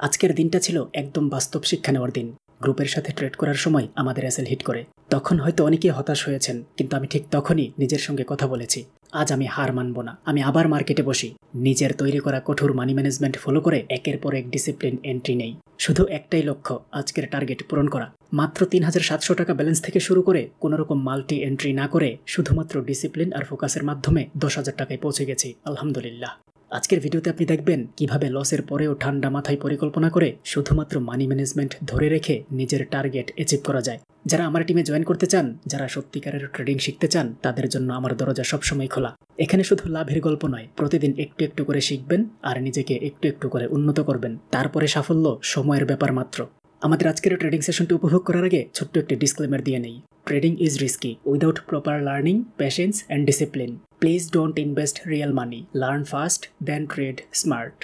আজকের দিনটা ছিল একদম বাস্তব শিক্ষা নেওয়ার দিন। গ্রুপের সাথে ট্রেড করার সময় আমাদের এসএল হিট করে। তখন হয়তো অনেকেই হতাশ হয়েছেন, কিন্তু আমি ঠিক তখনই নিজের সঙ্গে কথা বলেছি, আজ আমি হার মানব না, আমি আবার মার্কেটে বসি। নিজের তৈরি করা কঠোর মানি ম্যানেজমেন্ট ফলো করে একের পর এক ডিসিপ্লিন এন্ট্রি নেই। শুধু একটাই লক্ষ্য, আজকের টার্গেট পূরণ করা। মাত্র ৩,৭০০ টাকা ব্যালেন্স থেকে শুরু করে কোনোরকম মাল্টি এন্ট্রি না করে শুধুমাত্র ডিসিপ্লিন আর ফোকাসের মাধ্যমে ১০,০০০ টাকায় পৌঁছে গেছি, আলহামদুলিল্লাহ। আজকের ভিডিওতে আপনি দেখবেন কিভাবে লসের পরেও ঠান্ডা মাথায় পরিকল্পনা করে শুধুমাত্র মানি ম্যানেজমেন্ট ধরে রেখে নিজের টার্গেট অ্যাচিভ করা যায়। যারা আমার টিমে জয়েন করতে চান, যারা সত্যিকারের ট্রেডিং শিখতে চান, তাদের জন্য আমার দরজা সবসময় খোলা। এখানে শুধু লাভের গল্প নয়, প্রতিদিন একটু একটু করে শিখবেন আর নিজেকে একটু একটু করে উন্নত করবেন। তারপরে সাফল্য সময়ের ব্যাপার মাত্র। আমাদের আজকের ট্রেডিং সেশনটি উপভোগ করার আগে ছোট্ট একটি ডিসক্লেমার দিয়ে নেই। Trading is risky without proper learning, patience and discipline. Please don't invest real money, learn fast then trade smart.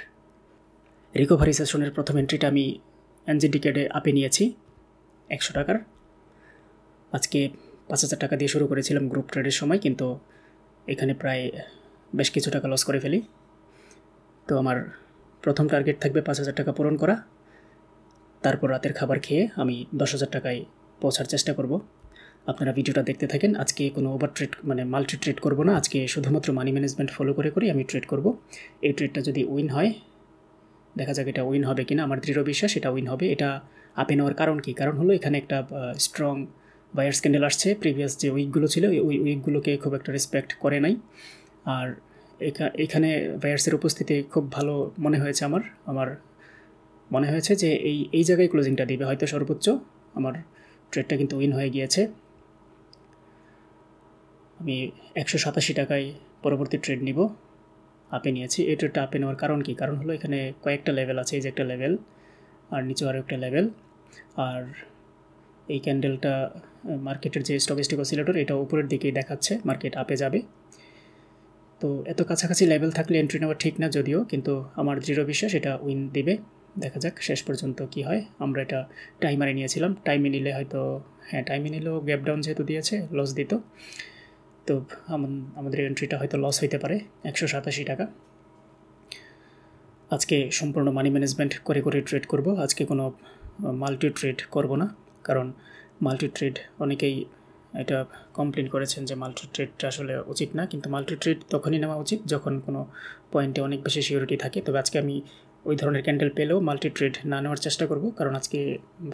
Recovery সেশনের প্রথম এন্ট্রিটা আমি এনজিডিকেটে আপে নিয়েছি ১০০ টাকার। আজকে ৫,০০০ টাকা দিয়ে শুরু করেছিলাম গ্রুপ ট্রেডের সময়, কিন্তু এখানে প্রায় বেশ কিছু টাকা লস করে ফেলি। তো আমার প্রথম টার্গেট থাকবে ৫,০০০ টাকা পূরণ করা। তারপর রাতের খাবার খেয়ে আমি ১০,০০০ টাকায় পৌঁছার চেষ্টা করব। আপনারা ভিডিওটা দেখতে থাকেন। আজকে কোনো ওভার ট্রেড মাল্টি ট্রেড করব না। আজকে শুধুমাত্র মানি ম্যানেজমেন্ট ফলো করে আমি ট্রেড করব। এই ট্রেডটা যদি উইন হয়, দেখা যাক এটা উইন হবে কিনা। আমার দৃঢ় বিশ্বাস এটা উইন হবে। এটা আপে নেওয়ার কারণ কি? কারণ হলো এখানে একটা স্ট্রং বায়ার্স ক্যান্ডেল আসছে। প্রিভিয়াস যে উইকগুলো ছিল ওই উইকগুলোকে খুব একটা রেসপেক্ট করে নাই। আর এখানে বায়ার্সের উপস্থিতি খুব ভালো মনে হয়েছে। আমার মনে হয়েছে যে এই জায়গায় ক্লোজিংটা দিবে হয়তো সর্বোচ্চ। আমার ট্রেডটা কিন্তু উইন হয়ে গিয়েছে। আমি ১৮৭ টাকায় পরবর্তী ট্রেড নিব। আপে নিয়েছি। এই ট্রেডটা আপে নেওয়ার কারণ কি? কারণ হলো এখানে কয়েকটা লেভেল আছে। এই যে একটা লেভেল, আর নিচেও আরও একটা লেভেল। আর এই ক্যান্ডেলটা মার্কেটের যে স্টকেস্টিক অসিলেটর, এটা উপরের দিকেই দেখাচ্ছে মার্কেট আপে যাবে। তো এত কাছাকাছি লেভেল থাকলে এন্ট্রি নেওয়া ঠিক না যদিও, কিন্তু আমার দৃঢ় বিশ্বাস এটা উইন দিবে। দেখা যাক শেষ পর্যন্ত কি হয়। আমরা এটা টাইমারে নিয়েছিলাম। টাইমে নিলে হয়তো, হ্যাঁ টাইমে নিলেও গ্যাপ ডাউন যেহেতু দিয়েছে লস দিত। তো আমাদের এন্ট্রিটা হয়তো লস হইতে পারে ১৮৭ টাকা। আজকে সম্পূর্ণ মানি ম্যানেজমেন্ট করে ট্রেড করব। আজকে কোনো মাল্টি ট্রেড করব না, কারণ মাল্টি ট্রেড অনেকেই এটা কমপ্লেন করেছেন যে মাল্টি ট্রেডটা আসলে উচিত না। কিন্তু মাল্টি ট্রেড তখনই নেওয়া উচিত যখন কোনো পয়েন্টে অনেক বেশি সিকিউরিটি থাকে। তবে আজকে আমি ওই ধরনের ক্যান্ডেল পেলেও মাল্টি ট্রেড না নেওয়ার চেষ্টা করব, কারণ আজকে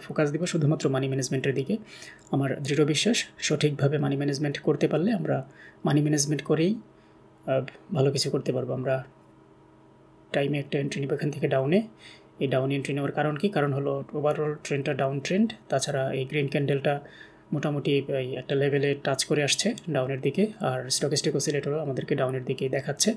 ফোকাস দিব শুধুমাত্র মানি ম্যানেজমেন্টের দিকে। আমার দৃঢ় বিশ্বাস সঠিকভাবে মানি ম্যানেজমেন্ট করতে পারলে আমরা মানি ম্যানেজমেন্ট করেই ভালো কিছু করতে পারবো। আমরা টাইমে একটা এন্ট্রি নিব এখান থেকে ডাউনে। এই ডাউন এন্ট্রি নেওয়ার কারণ কি? কারণ হলো ওভারঅল ট্রেন্ডটা ডাউন ট্রেন্ড। তাছাড়া এই গ্রিন ক্যান্ডেলটা মোটামুটি একটা লেভেলে টাচ করে আসছে ডাউনের দিকে, আর স্টকেস্টিক অসিলেটরও আমাদেরকে ডাউনের দিকেই দেখাচ্ছে,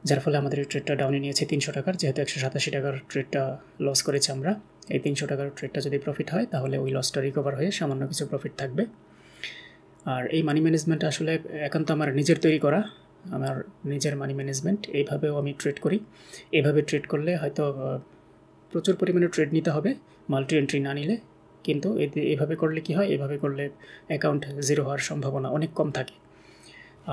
যার ফলে আমাদের এই ট্রেডটা ডাউনে নিয়েছে ৩০০ টাকার। যেহেতু ১৮৭ টাকার ট্রেডটা লস করেছে আমরা, এই ৩০০ টাকার ট্রেডটা যদি প্রফিট হয় তাহলে ওই লসটা রিকভার হয়ে সামান্য কিছু প্রফিট থাকবে। আর এই মানি ম্যানেজমেন্ট আসলে একান্ত আমার নিজের তৈরি করা, আমার নিজের মানি ম্যানেজমেন্ট। এইভাবেও আমি ট্রেড করি। এভাবে ট্রেড করলে হয়তো প্রচুর পরিমাণে ট্রেড নিতে হবে মাল্টি এন্ট্রি না নিলে, কিন্তু এভাবে করলে কি হয়, এভাবে করলে অ্যাকাউন্ট জিরো হওয়ার সম্ভাবনা অনেক কম থাকে।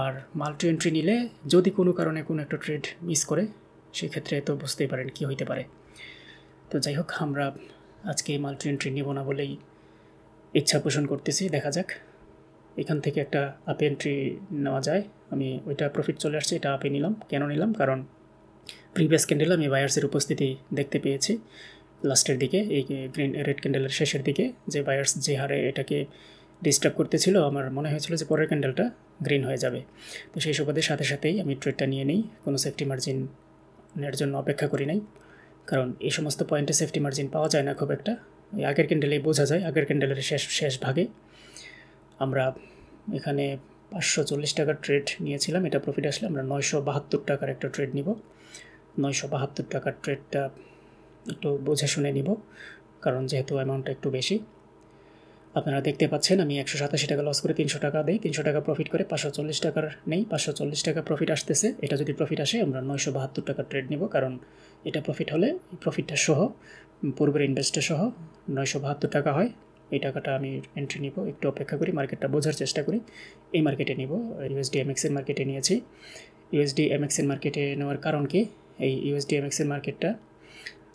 আর মাল্টি এন্ট্রি নিলে যদি কোনো কারণে কোনো একটা ট্রেড মিস করে, সেক্ষেত্রে তো বুঝতেই পারেন কী হইতে পারে। তো যাই হোক, আমরা আজকে মাল্টি এন্ট্রি নেব না বলেই ইচ্ছা পোষণ করতেছি। দেখা যাক এখান থেকে একটা আপে এন্ট্রি নেওয়া যায়। আমি ওইটা প্রফিট চলে আসছে, এটা আপে নিলাম। কেন নিলাম? কারণ প্রিভিয়াস ক্যান্ডেলে আমি বায়ার্সের উপস্থিতি দেখতে পেয়েছি লাস্টের দিকে, এই রেড ক্যান্ডেলের শেষের দিকে, যে বায়ার্স যে হারে এটাকে ডিস্টার্ব করতেছিল, আমার মনে হয়েছিল যে পরের ক্যান্ডেলটা গ্রিন হয়ে যাবে। তো সেই সুবাদের সাথে সাথেই আমি ট্রেডটা নিয়ে নিই, কোনো সেফটি মার্জিনের জন্য অপেক্ষা করি নাই, কারণ এই সমস্ত পয়েন্টে সেফটি মার্জিন পাওয়া যায় না খুব একটা। আগের ক্যান্ডেলেই বোঝা যায়, আগের ক্যান্ডেলের শেষ ভাগে আমরা এখানে ৫৪০ টাকার ট্রেড নিয়েছিলাম। এটা প্রফিট আসলে আমরা ৯৭২ টাকার একটা ট্রেড নিব। ৯৭২ টাকার ট্রেডটা একটু বুঝে শুনে নিব, কারণ যেহেতু অ্যামাউন্টটা একটু বেশি। আপনারা দেখতে পাচ্ছেন আমি ১৮৭ টাকা লস করে ৩০০ টাকা দেই, ৩০০ টাকা প্রফিট করে ৫৪০ টাকার নেই, ৫৪০ টাকা প্রফিট আসতেছে। এটা যদি প্রফিট আসে আমরা ৯৭২ টাকার ট্রেড নিব, কারণ এটা প্রফিট হলে প্রফিটটা সহ পূর্বের ইনভেস্টটা সহ ৯৭২ টাকা হয়। এই টাকাটা আমি এন্ট্রি নিব। একটু অপেক্ষা করি, মার্কেটটা বোঝার চেষ্টা করি। এই মার্কেটে নিব, USD-MXN মার্কেটে নিয়েছি। USD-MXN মার্কেটে নেওয়ার কারণ কি? এই USD-MXN মার্কেটটা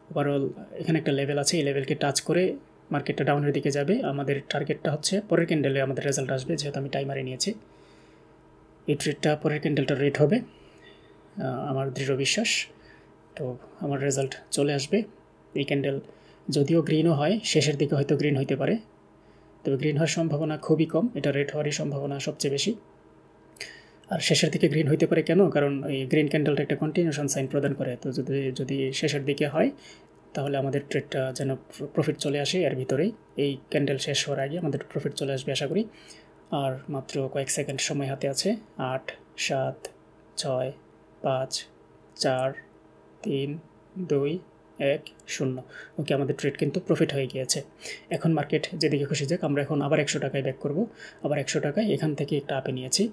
ওভারঅল এখানে একটা লেভেল আছে, এই লেভেলকে টাচ করে মার্কেটটা ডাউনের দিকে যাবে। আমাদের টার্গেটটা হচ্ছে পরের ক্যান্ডেলে আমাদের রেজাল্ট আসবে, যেহেতু আমি টাইমারে নিয়েছি। এই ট্রেডটা পরের ক্যান্ডেলটা রেট হবে আমার দৃঢ় বিশ্বাস। তো আমার রেজাল্ট চলে আসবে। এই ক্যান্ডেল যদিও গ্রিনও হয়, শেষের দিকে হয়তো গ্রিন হইতে পারে, তবে গ্রিন হওয়ার সম্ভাবনা খুবই কম, এটা রেড হওয়ারই সম্ভাবনা সবচেয়ে বেশি। আর শেষের দিকে গ্রিন হইতে পারে কেন? কারণ এই গ্রিন ক্যান্ডেলটা একটা কন্টিনিউশন সাইন প্রদান করে। তো যদি শেষের দিকে হয় তাহলে আমাদের ট্রেডটা যেন প্রফিট চলে আসে এর ভিতরেই। এই ক্যান্ডেল শেষ হওয়ার আগে আমাদের প্রফিট চলে আসবে আশা করি। আর মাত্র কয়েক সেকেন্ড সময় হাতে আছে। 8, 7, 6, 5, 4, 3, 2, 1, 0। ওকে, আমাদের ট্রেড কিন্তু প্রফিট হয়ে গিয়েছে। এখন মার্কেট যেদিকে খুশি যাক, আমরা এখন আবার 100 টাকায় ব্যাক করব। আবার 100 টাকায় এখান থেকে একটা আপে নিয়েছি।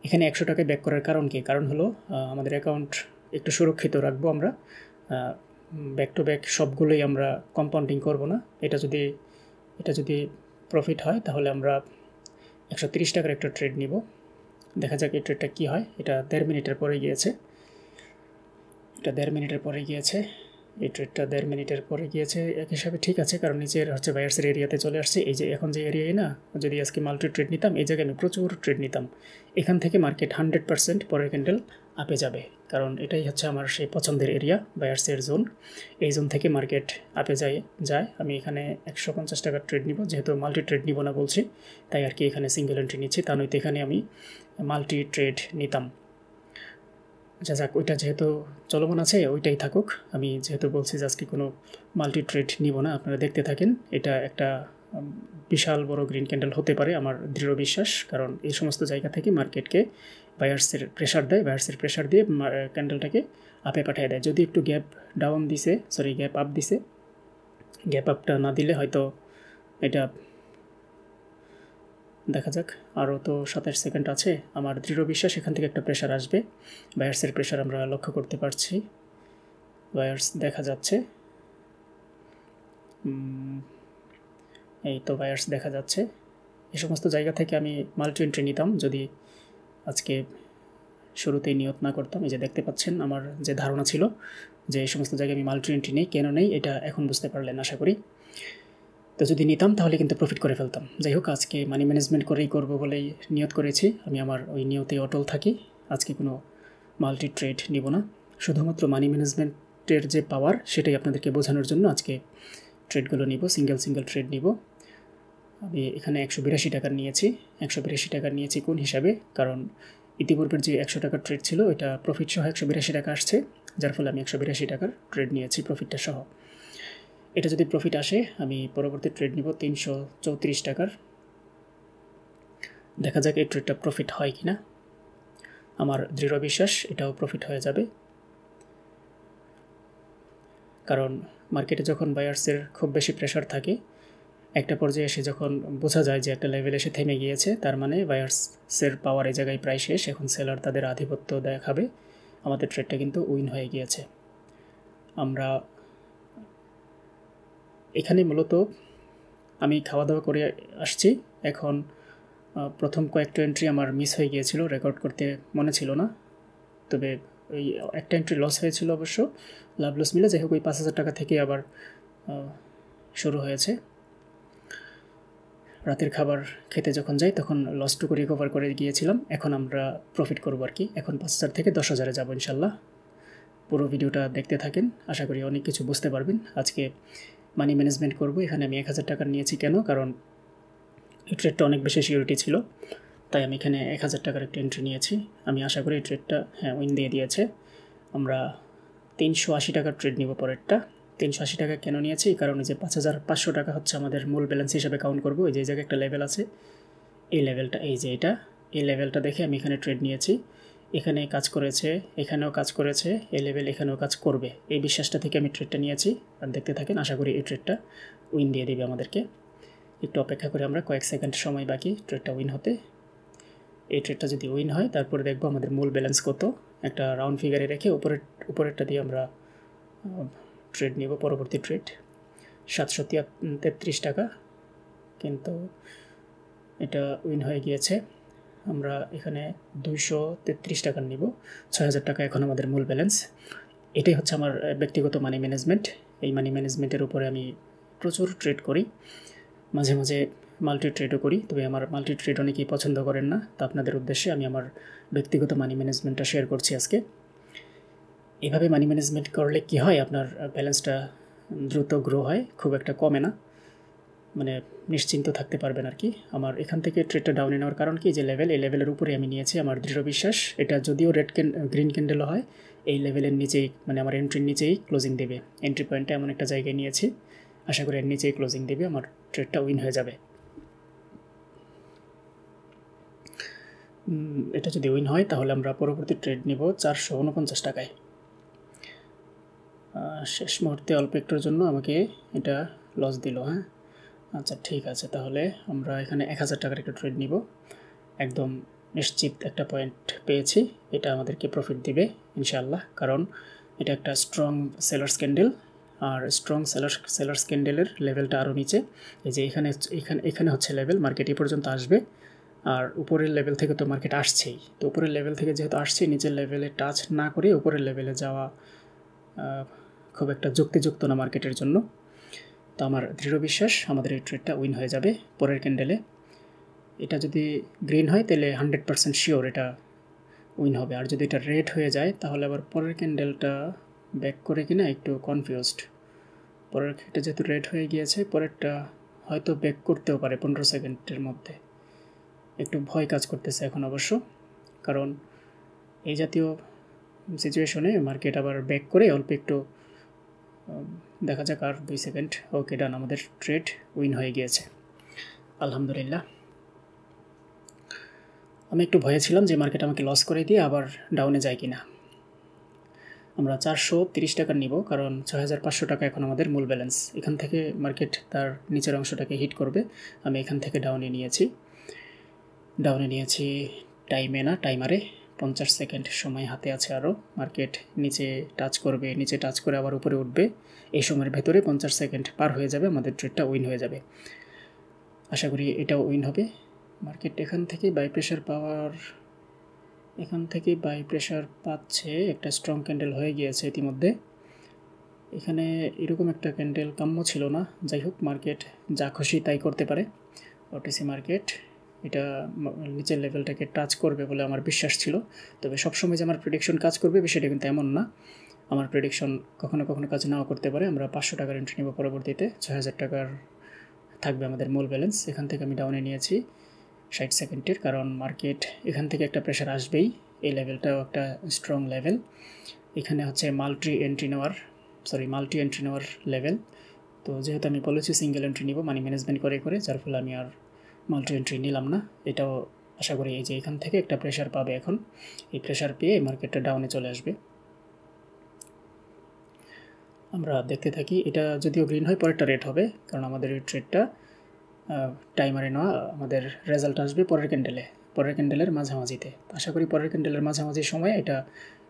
এখানে 100 টাকায় ব্যাক করার কারণ কি? কারণ হলো আমাদের অ্যাকাউন্ট একটু সুরক্ষিত রাখবো আমরা। ব্যাক টু ব্যাক সবগুলোই আমরা কম্পাউন্ডিং করব না। এটা যদি প্রফিট হয় তাহলে আমরা 130 টাকার একটা ট্রেড নিব। দেখা যাক এই ট্রেডটা কী হয়। এটা 1.5 মিনিটের পরে গিয়েছে। এই ট্রেডটা 1.5 মিনিটের পরে গিয়েছে। এক হিসাবে ঠিক আছে, কারণ নিচের হচ্ছে বায়ার্সের এরিয়াতে চলে আসছে। এই যে এখন যে এরিয়ায় না, যদি আজকে মাল্টি ট্রেড নিতাম, এই জায়গায় আমি প্রচুর ট্রেড নিতাম। এখান থেকে মার্কেট 100% পরের ক্যান্ডেল আপে যাবে, কারণ এটাই হচ্ছে আমার সেই পছন্দের এরিয়া, বায়ার্সের জোন। এই জোন থেকে মার্কেট আপে যায়। আমি এখানে 150 টাকার ট্রেড নিব, যেহেতু মাল্টি ট্রেড নিব না বলছি, তাই আর কি এখানে সিঙ্গেল এন্ট্রি নিচ্ছি। তা নয়তো এখানে আমি মাল্টি ট্রেড নিতাম। যাক, ওইটা যেহেতু চলমান আছে ওইটাই থাকুক। আমি যেহেতু বলছি যে আজকে কোনো মাল্টি ট্রেড নিব না, আপনারা দেখতে থাকেন। এটা একটা বিশাল বড় গ্রিন ক্যান্ডেল হতে পারে আমার দৃঢ় বিশ্বাস, কারণ এই সমস্ত জায়গা থেকে মার্কেটকে বায়ার্সের প্রেশার দিয়ে ক্যান্ডেলটাকে আপে পাঠিয়ে দেয়। যদি একটু গ্যাপ আপ দিছে, গ্যাপ আপটা না দিলে হয়তো এটা দেখা যাক। আরও তো 27 সেকেন্ড আছে। আমার দৃঢ় বিশ্বাস এখান থেকে একটা প্রেশার আসবে। বায়ার্সের প্রেশার আমরা লক্ষ্য করতে পারছি। বায়ার্স দেখা যাচ্ছে, এই তো বায়ার্স দেখা যাচ্ছে। এই সমস্ত জায়গা থেকে আমি মাল্টি এন্ট্রি নিতাম যদি আজকে শুরুতেই নিয়ত না করতাম। এই যে দেখতে পাচ্ছেন, আমার যে ধারণা ছিল যে এই সমস্ত জায়গায় আমি মাল্টি এন্ট্রি নেই, কেন নেই এটা এখন বুঝতে পারলেন আশা করি। তো যদি নিতাম তাহলে কিন্তু প্রফিট করে ফেলতাম। যাই হোক, আজকে মানি ম্যানেজমেন্ট করেই করবো বলেই নিয়ত করেছি। আমি আমার ওই নিয়তে অটল থাকি। আজকে কোনো মাল্টি ট্রেড নিব না, শুধুমাত্র মানি ম্যানেজমেন্টের যে পাওয়ার সেটাই আপনাদেরকে বোঝানোর জন্য আজকে ট্রেডগুলো নিব, সিঙ্গেল ট্রেড নিব। আমি এখানে 182 টাকার নিয়েছি। 182 টাকার নিয়েছি কোন হিসাবে? কারণ ইতিপূর্বের যে 100 টাকার ট্রেড ছিল ওইটা প্রফিট সহ 182 টাকা আসছে, যার ফলে আমি 182 টাকার ট্রেড নিয়েছি প্রফিটটা সহ। এটা যদি প্রফিট আসে আমি পরবর্তী ট্রেড নিব 334 টাকার। দেখা যাক এই ট্রেডটা প্রফিট হয় কি না। আমার দৃঢ় বিশ্বাস এটাও প্রফিট হয়ে যাবে, কারণ মার্কেটে যখন বায়ার্সের খুব বেশি প্রেশার থাকে, একটা পর্যায়ে এসে যখন বোঝা যায় যে একটা লেভেল এসে থেমে গিয়েছে, তার মানে বায়ার্সের পাওয়ার এই জায়গায় প্রায় শেষ। এখন সেলার তাদের আধিপত্য দেখাবে। আমাদের ট্রেডটা কিন্তু উইন হয়ে গিয়েছে। আমরা এখানে মূলত আমি খাওয়া দাওয়া করে আসছি। এখন প্রথম কয়েকটা এন্ট্রি আমার মিস হয়ে গিয়েছিল, রেকর্ড করতে মনে ছিল না। তবে ওই একটা এন্ট্রি লস হয়েছিল অবশ্য, লাভ লস মিলে। যাই হোক, ওই 5,000 টাকা থেকে আবার শুরু হয়েছে। রাতের খাবার খেতে যখন যাই তখন লসটুকু রিকভার করে গিয়েছিলাম। এখন আমরা প্রফিট করবো আর কি। এখন 5,000 থেকে 10,000-এ যাবো ইনশাল্লাহ। পুরো ভিডিওটা দেখতে থাকেন, আশা করি অনেক কিছু বুঝতে পারবেন। আজকে মানি ম্যানেজমেন্ট করব। এখানে আমি 1,000 টাকা নিয়েছি কেন? কারণ এই ট্রেডটা অনেক বেশি সিকিউরিটি ছিল, তাই আমি এখানে 1,000 টাকার একটা এন্ট্রি নিয়েছি। আমি আশা করি এই ট্রেডটা উইন দিয়ে দিয়েছে। আমরা 380 টাকার ট্রেড নিব পরেরটা। 380 টাকা কেন নিয়েছি? কারণ এই যে 5,500 টাকা হচ্ছে আমাদের মূল ব্যালেন্স হিসাবে কাউন্ট করবো। এই যে এই জায়গায় একটা লেভেল আছে, এই লেভেলটা, এই যে এই লেভেলটা দেখে আমি এখানে ট্রেড নিয়েছি। এখানে কাজ করেছে, এখানেও কাজ করেছে, এই লেভেল এখানেও কাজ করবে, এই বিশ্বাসটা থেকে আমি ট্রেডটা নিয়েছি। আর দেখতে থাকেন, আশা করি এই ট্রেডটা উইন দিয়ে দেবে আমাদেরকে। একটু অপেক্ষা করে আমরা, কয়েক সেকেন্ড সময় বাকি ট্রেডটা উইন হতে। এই ট্রেডটা যদি উইন হয় তারপরে দেখবো আমাদের মূল ব্যালেন্স কত। একটা রাউন্ড ফিগারে রেখে উপরেরটা দিয়ে আমরা ট্রেড নিব। পরবর্তী ট্রেড 733 টাকা, কিন্তু এটা উইন হয়ে গিয়েছে। আমরা এখানে 233 টাকা নিব। 6,000 টাকা এখন আমাদের মূল ব্যালেন্স। এটাই হচ্ছে আমার ব্যক্তিগত মানি ম্যানেজমেন্ট। এই মানি ম্যানেজমেন্টের উপরে আমি প্রচুর ট্রেড করি, মাঝে মাঝে মাল্টি ট্রেডও করি, তবে আমার মাল্টি ট্রেড অনেকেই পছন্দ করেন না। তো আপনাদের উদ্দেশ্যে আমি আমার ব্যক্তিগত মানি ম্যানেজমেন্টটা শেয়ার করছি আজকে। এভাবে মানি ম্যানেজমেন্ট করলে কি হয়, আপনার ব্যালেন্সটা দ্রুত গ্রো হয়, খুব একটা কমে না, মানে নিশ্চিন্ত থাকতে পারবেন আর কি। আমার এখান থেকে ট্রেডটা ডাউনে নেওয়ার কারণ কি, যে লেভেল, এই লেভেলের উপরে আমি নিয়েছি, আমার দৃঢ় বিশ্বাস এটা যদিও গ্রিন ক্যান্ডেলও হয়, এই লেভেলের নিচেই, মানে আমার এন্ট্রির নিচেই ক্লোজিং দেবে। এন্ট্রি পয়েন্টটা এমন একটা জায়গায় নিয়েছি, আশা করি এর নিচেই ক্লোজিং দেবে, আমার ট্রেডটা উইন হয়ে যাবে। এটা যদি উইন হয় তাহলে আমরা পরবর্তী ট্রেড নিব 449 টাকায়। শেষ মুহূর্তে অল্প একটুর জন্য আমাকে এটা লস দিল। হ্যাঁ, আচ্ছা ঠিক আছে, তাহলে আমরা এখানে 1000 টাকার একটা ট্রেড নিব। একদম নিশ্চিত একটা পয়েন্ট পেয়েছি, এটা আমাদেরকে প্রফিট দিবে ইনশাআল্লাহ, কারণ এটা একটা স্ট্রং সেলার্স ক্যান্ডেল, আর স্ট্রং সেলার্স ক্যান্ডেলের লেভেলটা আরও নিচে। এই যে এখানে এখানে হচ্ছে লেভেল, মার্কেট এই পর্যন্ত আসবে, আর উপরের লেভেল থেকে তো মার্কেট আসছেই, তো উপরের লেভেল থেকে যেহেতু আসছে, নিচের লেভেলে টাচ না করে উপরের লেভেলে যাওয়া খুব একটা যুক্তিযুক্ত না মার্কেটের জন্য। তো আমার দৃঢ় বিশ্বাস আমাদের এই ট্রেডটা উইন হয়ে যাবে পরের ক্যান্ডেলে। এটা যদি গ্রিন হয় তাহলে 100% শিওর এটা উইন হবে, আর যদি এটা রেড হয়ে যায় তাহলে আবার পরের ক্যান্ডেলটা ব্যাক করে কিনা একটু কনফিউজড। পরের এটা যেহেতু রেড হয়ে গিয়েছে, পরেরটা হয়তো ব্যাক করতেও পারে 15 সেকেন্ডের মধ্যে, একটু ভয় কাজ করতেছে এখন অবশ্য, কারণ এই জাতীয় সিচুয়েশনে মার্কেট আবার ব্যাক করে অল্প একটু দেখা যাক, আর 2 সেকেন্ড। ওকে, ডান, আমাদের ট্রেড উইন হয়ে গিয়েছে আলহামদুলিল্লাহ। আমি একটু ভয়ে ছিলাম যে মার্কেট আমাকে লস করে দিয়ে আবার ডাউনে যায় কিনা। আমরা 430 টাকা নিব, কারণ 6500 টাকা এখন আমাদের মূল ব্যালেন্স। এখান থেকে মার্কেট তার নিচের অংশটাকে হিট করবে, আমি এখান থেকে ডাউনে নিয়েছি টাইমে না, টাইমারে 50 সেকেন্ড সময় হাতে আছে আরও। মার্কেট নিচে টাচ করে আবার উপরে উঠবে, এই সময়ের ভেতরে 50 সেকেন্ড পার হয়ে যাবে, আমাদের ট্রেডটা উইন হয়ে যাবে। আশা করি এটাও উইন হবে। মার্কেট এখান থেকে বাই প্রেশার পাচ্ছে, একটা স্ট্রং ক্যান্ডেল হয়ে গিয়েছে ইতিমধ্যে। এখানে এরকম একটা ক্যান্ডেল কাম্য ছিল না, যাই হোক মার্কেট যা খুশি তাই করতে পারে। ওটিসি মার্কেট এটা নিচের লেভেলটাকে টাচ করবে বলে আমার বিশ্বাস ছিল, তবে সবসময় যে আমার প্রেডিকশন কাজ করবে বিষয়টা কিন্তু এমন না, আমার প্রেডিকশন কখনো কখনো কাজ নাও করতে পারে। আমরা 500 টাকার এন্ট্রি নেব পরবর্তীতে, 6000 টাকার থাকবে আমাদের মূল ব্যালেন্স। এখান থেকে আমি ডাউনে নিয়েছি 60 সেকেন্ডের, কারণ মার্কেট এখান থেকে একটা প্রেশার আসবেই, এই লেভেলটাও একটা স্ট্রং লেভেল। এখানে হচ্ছে মাল্টি এন্ট্রি নেওয়ার লেভেল। তো যেহেতু আমি বলেছি সিঙ্গেল এন্ট্রি নিব মানি ম্যানেজমেন্ট করে, যার ফলে আমি আর মাল্টি এন্ট্রি নিলাম না। এটাও আশা করি এই যে এখান থেকে একটা প্রেশার পাবে, এখন এই প্রেশার পেয়ে মার্কেটটা ডাউনে চলে আসবে। আমরা দেখতে থাকি, এটা যদিও গ্রিন হয় পরেরটা রেড হবে, কারণ আমাদের এই ট্রেডটা টাইমারে নেওয়া, আমাদের রেজাল্ট আসবে পরের ক্যান্ডেলের মাঝামাঝিতে। আশা করি পরের ক্যান্ডেলের মাঝামাঝি সময় এটা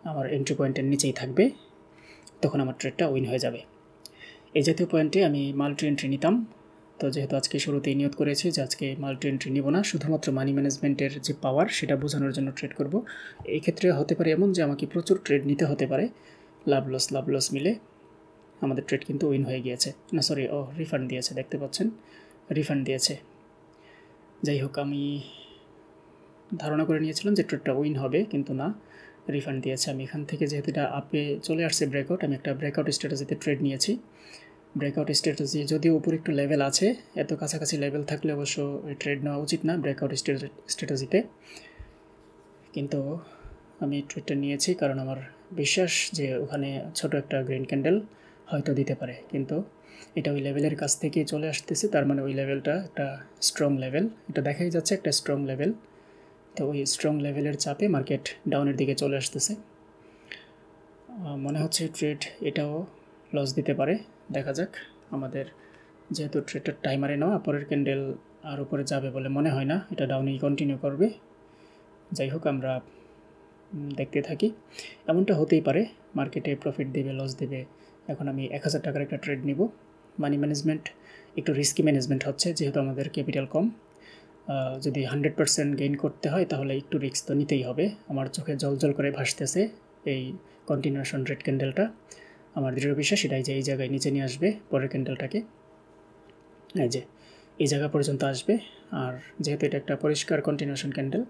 আমার এন্ট্রি পয়েন্টের নিচেই থাকবে, তখন আমার ট্রেডটা উইন হয়ে যাবে। এই জাতীয় পয়েন্টে আমি মাল্টি এন্ট্রি নিতাম, তো যেহেতু আজকে শুরুতেই নিয়ত করেছি যে আজকে মাল্টি এন্ট্রি নিব না, শুধুমাত্র মানি ম্যানেজমেন্টের যে পাওয়ার সেটা বোঝানোর জন্য ট্রেড করব। এই ক্ষেত্রে হতে পারে এমন যে আমাকে প্রচুর ট্রেড নিতে হতে পারে, লাভ লস মিলে। আমাদের ট্রেড কিন্তু উইন হয়ে গিয়েছে, না সরি, রিফান্ড দিয়েছে, দেখতে পাচ্ছেন রিফান্ড দিয়েছে। যাই হোক, আমি ধারণা করে নিয়েছিলাম যে ট্রেডটা উইন হবে, কিন্তু না, রিফান্ড দিয়েছে। আমি এখান থেকে যেহেতু এটা আপে চলে আসছে ব্রেকআউট, আমি একটা ব্রেকআউট স্ট্র্যাটেজিতে ট্রেড নিয়েছি। ব্রেকআউট স্ট্র্যাটেজি যদিও উপরে একটু লেভেল আছে, এত কাছাকাছি লেভেল থাকলে অবশ্য ট্রেড নেওয়া উচিত না ব্রেকআউট স্ট্র্যাটেজিতে, কিন্তু আমি ট্রেডটা নিয়েছি কারণ আমার বিশ্বাস যে ওখানে ছোট একটা গ্রিন ক্যান্ডেল হয়তো দিতে পারে, কিন্তু এটা ওই লেভেলের কাছ থেকে চলে আসতেছে, তার মানে ওই লেভেলটা একটা স্ট্রং লেভেল, এটা দেখাই যাচ্ছে একটা স্ট্রং লেভেল। তো ওই স্ট্রং লেভেলের চাপে মার্কেট ডাউনের দিকে চলে আসতেছে, মনে হচ্ছে ট্রেড এটাও লস দিতে পারে, দেখা যাক। আমাদের যেহেতু ট্রেডটা টাইমারে নেওয়া, পরের ক্যান্ডেল আর উপরে যাবে বলে মনে হয় না, এটা ডাউনেই কন্টিনিউ করবে। যাই হোক, আমরা দেখতে থাকি, এমনটা হতেই পারে, মার্কেটে প্রফিট দেবে লস দেবে। এখন আমি 1000 টাকার একটা ট্রেড নিব। মানি ম্যানেজমেন্ট একটু রিস্কি ম্যানেজমেন্ট হচ্ছে, যেহেতু আমাদের ক্যাপিটাল কম, যদি 100% গেইন করতে হয় তাহলে একটু রিস্ক তো নিতেই হবে। আমার চোখে জল করে ভাসতেছে এই কন্টিনিউশন রেড ক্যান্ডেলটা, আমার দৃঢ় বিশ্বাস এটাই যে এই জায়গায় নিচে নিয়ে আসবে পরের ক্যান্ডেলটাকে, এই যে এই জায়গা পর্যন্ত আসবে। আর যেহেতু এটা একটা পরিষ্কার কন্টিনিউশন ক্যান্ডেল,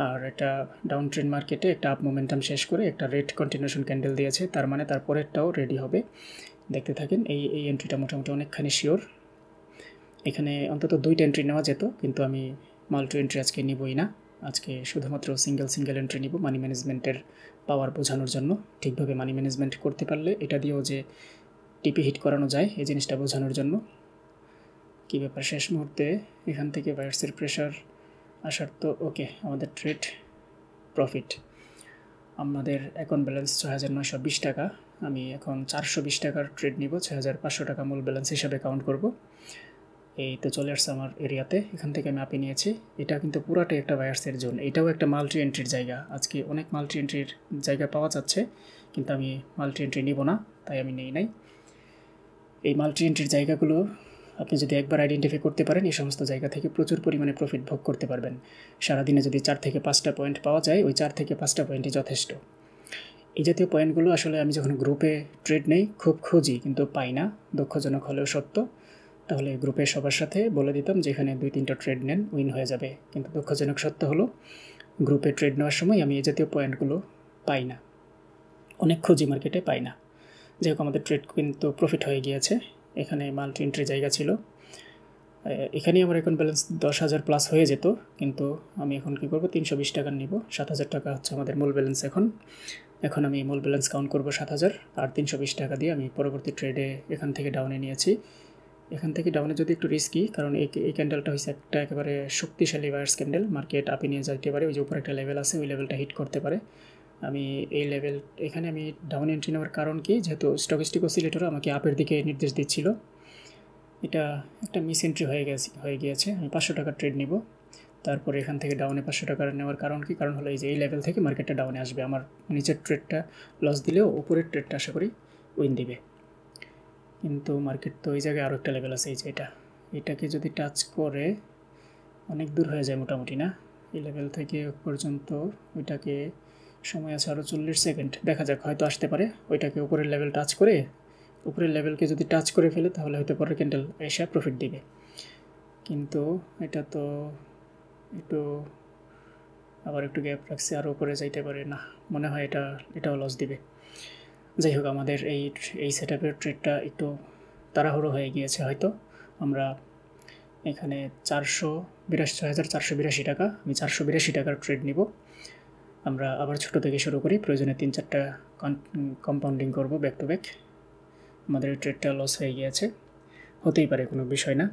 আর এটা ডাউন ট্রেন্ড মার্কেটে একটা আপ মোমেন্টাম শেষ করে একটা রেড কন্টিনিউশন ক্যান্ডেল দিয়েছে, তার মানে তার পরেরটাও রেডি হবে। দেখতে থাকেন। এই এন্ট্রিটা মোটামুটি অনেকখানি শিওর। এখানে অন্তত 2টা এন্ট্রি নেওয়া যেত, কিন্তু আমি মাল্টি এন্ট্রি আজকে নিবই না। আজকে শুধুমাত্র সিঙ্গেল এন্ট্রি নিব মানি ম্যানেজমেন্টের পাওয়ার বোঝানোর জন্য। ঠিকভাবে মানি ম্যানেজমেন্ট করতে পারলে এটা দিয়েও যে টিপি হিট করানো যায় এই জিনিসটা বোঝানোর জন্য। কী ব্যাপার, শেষ মুহূর্তে এখান থেকে বায়ার্সের প্রেশার আসার তো ওকে, আমাদের ট্রেড প্রফিট। আমাদের অ্যাকাউন্ট ব্যালেন্স ৬,৯২০ টাকা। আমি এখন 420 টাকার ট্রেড নিব, 6,500 টাকা মূল ব্যালেন্স হিসাবে কাউন্ট করব। এই তো চলে আসছে আমার এরিয়াতে, এখান থেকে আমি আপে নিয়েছি। এটা কিন্তু পুরাটাই একটা বায়ার্সের জোন, এটাও একটা মাল্টি এন্ট্রির জায়গা। আজকে অনেক মাল্টি এন্ট্রির জায়গা পাওয়া যাচ্ছে, কিন্তু আমি মাল্টি এন্ট্রি নিব না, তাই আমি নেই নাই। এই মাল্টি এন্ট্রির জায়গাগুলো আপনি যদি একবার আইডেন্টিফাই করতে পারেন, এই সমস্ত জায়গা থেকে প্রচুর পরিমাণে প্রফিট ভোগ করতে পারবেন। সারাদিনে যদি 4 থেকে 5টা পয়েন্ট পাওয়া যায়, ওই 4 থেকে 5টা পয়েন্টই যথেষ্ট। এই জাতীয় পয়েন্টগুলো আসলে আমি যখন গ্রুপে ট্রেড নেই খুব খুঁজি, কিন্তু পাই না, দুঃখজনক হলেও সত্য। তাহলে গ্রুপে সবার সাথে বলে দিতাম যে এখানে 2-3টা ট্রেড নেন, উইন হয়ে যাবে। কিন্তু দুঃখজনক সত্য হলো গ্রুপে ট্রেড নেওয়ার সময় আমি এই জাতীয় পয়েন্টগুলো পাই না, অনেক খুঁজি মার্কেটে পাই না। যাই হোক, আমাদের ট্রেড কিন্তু প্রফিট হয়ে গিয়েছে। এখানে মাল্টি এন্ট্রি জায়গা ছিল, এখানেই আমার অ্যাকাউন্ট ব্যালেন্স 10,000 প্লাস হয়ে যেত, কিন্তু আমি এখন কী করবো, 320 টাকার নিব। 7,000 টাকা হচ্ছে আমাদের মূল ব্যালেন্স। এখন আমি মূল ব্যালেন্স কাউন্ট করব 7,000, আর 320 টাকা দিয়ে আমি পরবর্তী ট্রেডে এখান থেকে ডাউনে নিয়েছি। এখান থেকে ডাউনে যদি একটু রিস্কি, কারণ এই ক্যান্ডেলটা হচ্ছে একটা একেবারে শক্তিশালী বায়ার্স ক্যান্ডেল, মার্কেট আপে নিয়ে যাইতে পারে। ওই যে উপরে একটা লেভেল আছে, ওই লেভেলটা হিট করতে পারে। আমি এই লেভেল এখানে আমি ডাউন এন্ট্রি নেওয়ার কারণ কি, যেহেতু স্টকিস্টিক অসিলেটর আমাকে আপের দিকে নির্দেশ দিচ্ছিল। এটা একটা মিস এন্ট্রি হয়ে গিয়েছে। আমি 500 টাকার ট্রেড নিব, তারপরে এখান থেকে ডাউনে 500 টাকা নেওয়ার কারণ কি, কারণ হলো এই যে এই লেভেল থেকে মার্কেটটা ডাউনে আসবে। আমার নিচের ট্রেডটা লস দিলেও উপরের ট্রেডটা আশা করি উইন দিবে। কিন্তু মার্কেট তো ওই জায়গায় আরও একটা লেভেল আছে, এই যে এটাকে যদি টাচ করে অনেক দূর হয়ে যায় মোটামুটি, না এই লেভেল থেকে পর্যন্ত। ওইটাকে সময় আছে আরও 40 সেকেন্ড, দেখা যাক, হয়তো আসতে পারে। ওইটাকে উপরের লেভেল টাচ করে, উপরের লেভেলকে যদি টাচ করে ফেলে তাহলে হয়তো পরের ক্যান্ডেল এসে প্রফিট দিবে। কিন্তু এটা তো আবার একটু গ্যাপ রাখছে, আরও উপরে যাইতে পারে না, মনে হয় এটাও লস দিবে। যাই হোক, আমাদের এই সেট আপের ট্রেডটা একটু তাড়াহুড়ো হয়ে গিয়েছে হয়তো। আমরা এখানে 6,482 টাকা, আমি 482 টাকার ট্রেড নিব। আমরা আবার ছোট থেকে শুরু করি, প্রয়োজনে 3-4টা কম্পাউন্ডিং করব ব্যাক টু ব্যাক। আমাদের এই ট্রেডটা লস হয়ে গিয়েছে, হতেই পারে, কোনো বিষয় না।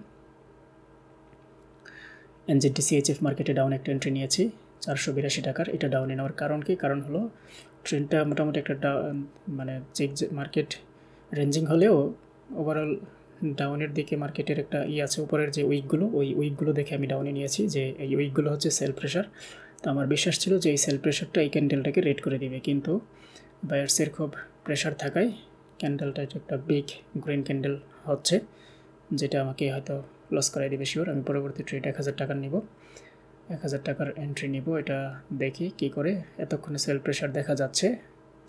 NZD-CHF মার্কেটে ডাউন একটা এন্ট্রি নিয়েছি 482 টাকার। এটা ডাউনে নেওয়ার কারণ কি, কারণ হলো ট্রেন্ডটা মোটামুটি একটা মানে যে মার্কেট রেঞ্জিং হলেও ওভারঅল ডাউনের দিকে মার্কেটের একটা আছে। উপরের যে ওই উইকগুলো দেখে আমি ডাউনে নিয়েছি, যে এই উইকগুলো হচ্ছে সেল প্রেশার। তো আমার বিশ্বাস ছিল যে এই সেল প্রেশারটা এই ক্যান্ডেলটাকে রেড করে দিবে, কিন্তু বায়ার্সের খুব প্রেশার থাকায় ক্যান্ডেলটা একটা বিগ গ্রিন ক্যান্ডেল হচ্ছে, যেটা আমাকে হয়তো লস করাই দেবে শিওর। আমি পরবর্তী ট্রেড 1,000 টাকার নিব, 1,000 টাকার এন্ট্রি নিব। এটা দেখি কি করে। এতক্ষণে সেল প্রেশার দেখা যাচ্ছে,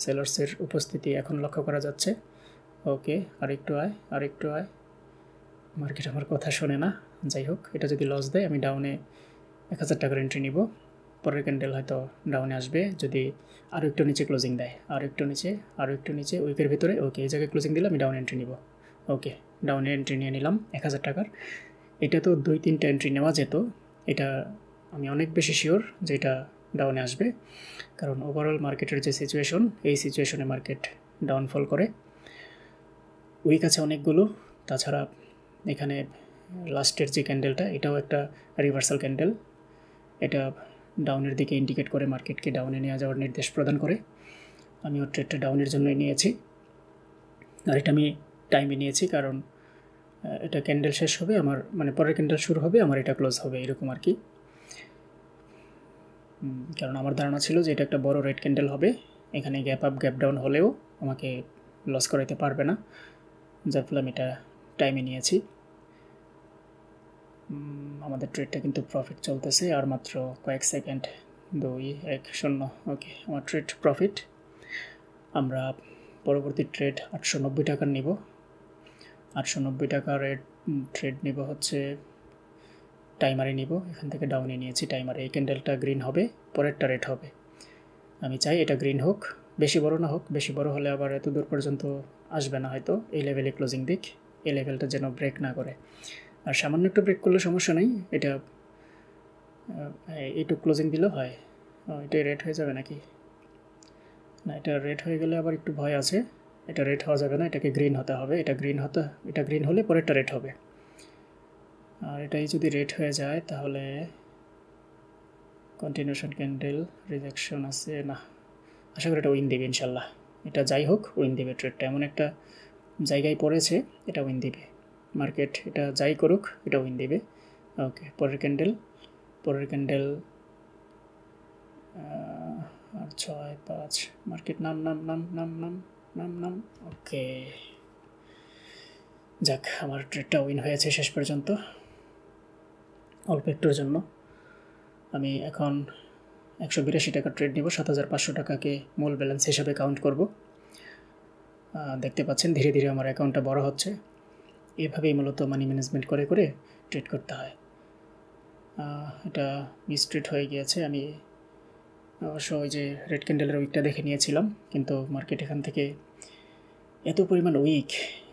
সেলার্সের উপস্থিতি এখন লক্ষ্য করা যাচ্ছে। ওকে, আরেকটু আয়। মার্কেট আমার কথা শোনে না। যাই হোক, এটা যদি লস দেয় আমি ডাউনে 1,000 টাকার এন্ট্রি নিব। পরের ক্যান্ডেল হয়তো ডাউনে আসবে যদি আরও একটু নিচে ক্লোজিং দেয়, আরও একটু নিচে উইকের ভিতরে। ওকে, এই জায়গায় ক্লোজিং দিলে আমি ডাউন এন্ট্রি নিব। ওকে, ডাউনে এন্ট্রি নিয়ে নিলাম 1,000 টাকার। এটা তো 2-3টা এন্ট্রি নেওয়া যেত, এটা আমি অনেক বেশি শিওর যে এটা ডাউনে আসবে, কারণ ওভারঅল মার্কেটের যে সিচুয়েশন, এই সিচুয়েশনে মার্কেট ডাউনফল করে। উইক আছে অনেকগুলো, তাছাড়া এখানে লাস্টের যে ক্যান্ডেলটা, এটাও একটা রিভার্সাল ক্যান্ডেল। এটা ডাউনের দিকে ইন্ডিকেট করে মার্কেটকে ডাউনে নিয়ে যাওয়ার নির্দেশ প্রদান করে। আমিও ট্রেডটা ডাউনের জন্যই নিয়েছি, আর এটা আমি টাইমে নিয়েছি, কারণ এটা ক্যান্ডেল শেষ হবে আমার, মানে পরের ক্যান্ডেল শুরু হবে আমার, এটা ক্লোজ হবে, এরকম আর কি। কারণ আমার ধারণা ছিল যে এটা একটা বড় রেড ক্যান্ডেল হবে, এখানে গ্যাপ আপ গ্যাপ ডাউন হলেও আমাকে লস করাইতে পারবে না, যার ফলে আমি এটা টাইমে নিয়েছি। আমাদের ট্রেডটা কিন্তু প্রফিট চলতেছে, আর মাত্র কয়েক সেকেন্ড। 2-1-0। ওকে, আমার ট্রেড প্রফিট। আমরা পরবর্তী ট্রেড 890 টাকার নিব। 890 টাকার ট্রেড নিব হচ্ছে টাইমারে নিব। এখান থেকে ডাউনে নিয়েছি টাইমারে। এই ক্যান্ডেলটা গ্রিন হবে, পরেরটা রেড হবে। আমি চাই এটা গ্রিন হোক, বেশি বড় না হোক। বেশি বড় হলে আবার এত দূর পর্যন্ত আসবে না হয়তো। এই লেভেলে ক্লোজিং দিক, এই লেভেলটা যেন ব্রেক না করে। আর সামান্য একটু ব্রেক করলে সমস্যা নেই, এটা এইটু ক্লোজিং দিলেও হয়। এটাই রেড হয়ে যাবে নাকি? না, এটা রেড হয়ে গেলে আবার একটু ভয় আছে। এটা রেড হওয়া যাবে না, এটাকে গ্রিন হতে হবে। এটা গ্রিন হলে পরেরটা রেড হবে। আর এটাই যদি রেড হয়ে যায় তাহলে কন্টিনিউশন ক্যান্ডেল, রিজেকশন আছে না, আশা করি এটা উইন দেবে ইনশাল্লাহ। এটা যাই হোক উইন দেবে। ট্রেডটা এমন একটা জায়গায় পড়েছে, এটা উইন দেবে। মার্কেট এটা যাই করুক, এটা উইন দেবে। ওকে, পরের ক্যান্ডেল আর 6 5 মার্কেট নাম। ওকে, যাক, আমার ট্রেডটা উইন হয়েছে শেষ পর্যন্ত, অল্প একটুর জন্য। আমি এখন 182 টাকার ট্রেড নিব। 7500 টাকাকে মূল ব্যালেন্স হিসেবে কাউন্ট করব। দেখতে পাচ্ছেন ধীরে ধীরে আমার অ্যাকাউন্টটা বড় হচ্ছে। এভাবেই মূলত মানি ম্যানেজমেন্ট করে করে ট্রেড করতে হয়। এটা মিস ট্রেড হয়ে গিয়েছে। আমি অবশ্য ওই যে রেড ক্যান্ডেলের উইকটা দেখে নিয়েছিলাম, কিন্তু মার্কেট এখান থেকে এত পরিমাণ উইক,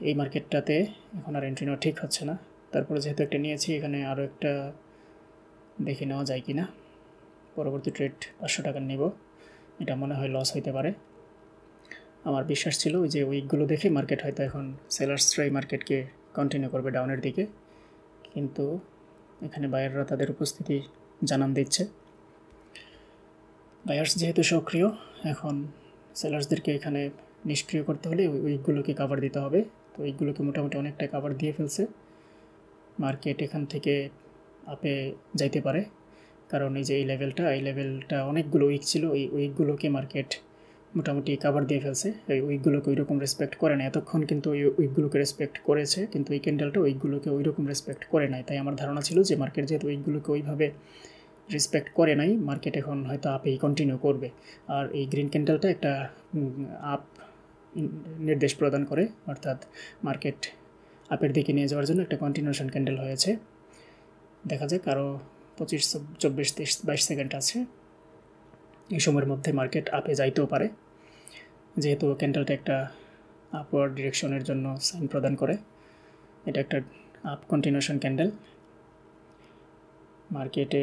এই মার্কেটটাতে এখন আর এন্ট্রি নেওয়া ঠিক হচ্ছে না। তারপরে যেহেতু একটা নিয়েছি, এখানে আরও একটা দেখে নেওয়া যায় কি না। পরবর্তী ট্রেড 500 টাকার নেব। এটা মনে হয় লস হইতে পারে। আমার বিশ্বাস ছিল ওই যে উইকগুলো দেখে মার্কেট হয়তো এখন সেলার্সরাই মার্কেটকে কন্টিনিউ করবে ডাউনের দিকে, কিন্তু এখানে বায়াররা তাদের উপস্থিতি জানান দিচ্ছে। বায়ার্স যেহেতু সক্রিয়, এখন সেলার্সদেরকে এখানে নিষ্ক্রিয় করতে হলে ওই উইকগুলোকে কাভার দিতে হবে। তো উইকগুলোকে মোটামুটি অনেকটা কাভার দিয়ে ফেলছে। মার্কেট এখান থেকে আপে যাইতে পারে, কারণ এই যে এই লেভেলটা অনেকগুলো উইক ছিল। এই উইকগুলোকে মার্কেট মোটামুটি কাভার দিয়ে ফেলছে। এই উইকগুলোকে ওই রকম রেসপেক্ট করে না। এতক্ষণ কিন্তু ওই উইকগুলোকে রেসপেক্ট করেছে, কিন্তু এই ক্যান্ডেলটা উইকগুলোকে ওই রকম রেসপেক্ট করে নাই। তাই আমার ধারণা ছিল যে মার্কেট যেহেতু উইকগুলোকে ওইভাবে রেসপেক্ট করে নাই, মার্কেট এখন হয়তো আপেই কন্টিনিউ করবে। আর এই গ্রিন ক্যান্ডেলটা একটা আপ নির্দেশ প্রদান করে, অর্থাৎ মার্কেট আপের দিকে নিয়ে যাওয়ার জন্য একটা কন্টিনিউশন ক্যান্ডেল হয়েছে। দেখা যাক, আরও 25 24 23 22 সেকেন্ড আছে। এই সময়ের মধ্যে মার্কেট আপে যাইতেও পারে, যেহেতু ক্যান্ডেলটা একটা আপওয়ার্ড ডিরেকশনের জন্য সাইন প্রদান করে। এটা একটা আপ কন্টিনিউশন ক্যান্ডেল। মার্কেটে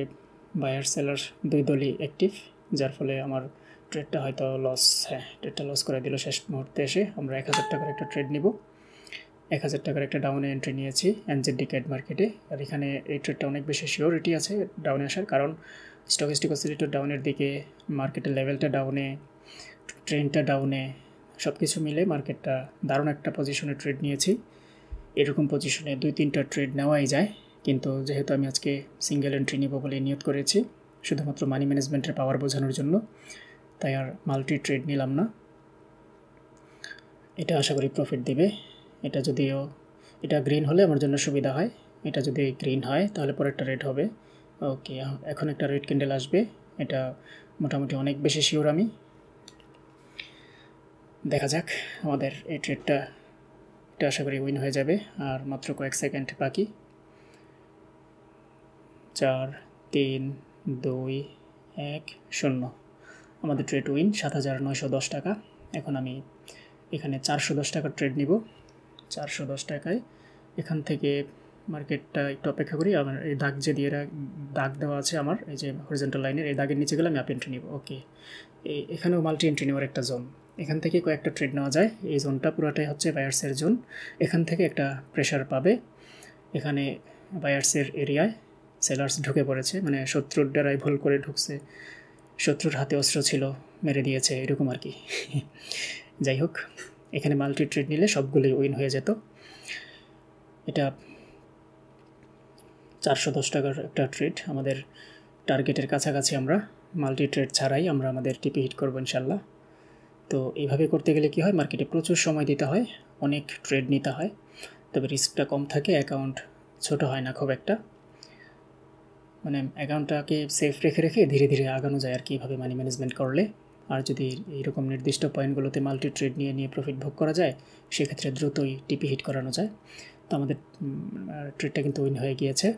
বায়ার সেলার দুই দলই অ্যাক্টিভ, যার ফলে আমার ট্রেডটা হয়তো ট্রেডটা লস করে দিল শেষ মুহূর্তে এসে। আমরা 1000 টাকার একটা ট্রেড নিব। 1000 টাকার একটা ডাউনে এন্ট্রি নিয়েছি এনজেডি ক্যাড মার্কেটে। আর এখানে এই ট্রেডটা অনেক বেশি শিওরিটি আছে ডাউনে আসার, কারণ স্টকিস্টিক অসিলেটর ডাউনের দিকে, মার্কেটের লেভেলটা ডাউনে, ট্রেন্ডটা ডাউনে, সব কিছু মিলে মার্কেটটা দারুণ একটা পজিশনে ট্রেড নিয়েছি। এরকম পজিশনে 2-3টা ট্রেড নেওয়াই যায়, কিন্তু যেহেতু আমি আজকে সিঙ্গেল এন্ট্রি নিব বলে নিয়ত করেছি, শুধুমাত্র মানি ম্যানেজমেন্টের পাওয়ার বোঝানোর জন্য, তাই আর মাল্টি ট্রেড নিলাম না। এটা আশা করি প্রফিট দিবে। এটা গ্রিন হলে আমার জন্য সুবিধা হয়। এটা যদি গ্রিন হয় তাহলে পরেরটা রেড হবে। ওকে, এখন একটা রেড ক্যান্ডেল আসবে। এটা মোটামুটি অনেক বেশি শিওর আমি। দেখা যাক আমাদের এই ট্রেডটা, এটা আশা করি উইন হয়ে যাবে। আর মাত্র কয়েক সেকেন্ড বাকি। 4 3 2 1 0। আমাদের ট্রেড উইন 7910 টাকা। এখন আমি এখানে 410 টাকার ট্রেড নিব। 410 টাকায় এখান থেকে মার্কেটটা একটু অপেক্ষা করি। আমার এই দাগ যে দিয়ে দাগ দেওয়া আছে, আমার এই যে হরিজন্টাল লাইনের এই দাগের নিচে গেলে আমি আপ এন্ট্রি নিব। ওকে, এখানেও মাল্টি এন্ট্রি নেওয়ার একটা জোন। এখান থেকে কয়েকটা ট্রেড নেওয়া যায়। এই জোনটা পুরোটাই হচ্ছে বায়ার্সের জোন। এখান থেকে একটা প্রেশার পাবে। এখানে বায়ার্সের এরিয়ায় সেলার্স ঢুকে পড়েছে, মানে শত্রুর ডেরায় ভুল করে ঢুকছে, শত্রুর হাতে অস্ত্র ছিল, মেরে দিয়েছে, এরকম আর কি। যাই হোক, এখানে মাল্টি ট্রেড নিলে সবগুলোই উইন হয়ে যেত। এটা 410 টাকার একটা ট্রেড। আমাদের টার্গেটের কাছাকাছি। আমরা মাল্টি ট্রেড ছাড়াই আমরা আমাদের টিপি হিট করবো ইনশাল্লাহ। তো এইভাবে করতে গেলে কি হয়, মার্কেটে প্রচুর সময় দিতে হয়, অনেক ট্রেড নিতে হয়, তবে রিস্কটা কম থাকে, অ্যাকাউন্ট ছোট হয় না খুব একটা। মানে অ্যাকাউন্টটাকে সেফ রেখে রেখে ধীরে ধীরে আগানো যায় আর কি, এভাবে মানি ম্যানেজমেন্ট করলে। আর যদি এইরকম নির্দিষ্ট পয়েন্টগুলোতে মাল্টি ট্রেড নিয়ে প্রফিট ভোগ করা যায়, সেক্ষেত্রে দ্রুতই টিপি হিট করানো যায়। তো আমাদের ট্রেডটা কিন্তু উইন হয়ে গিয়েছে,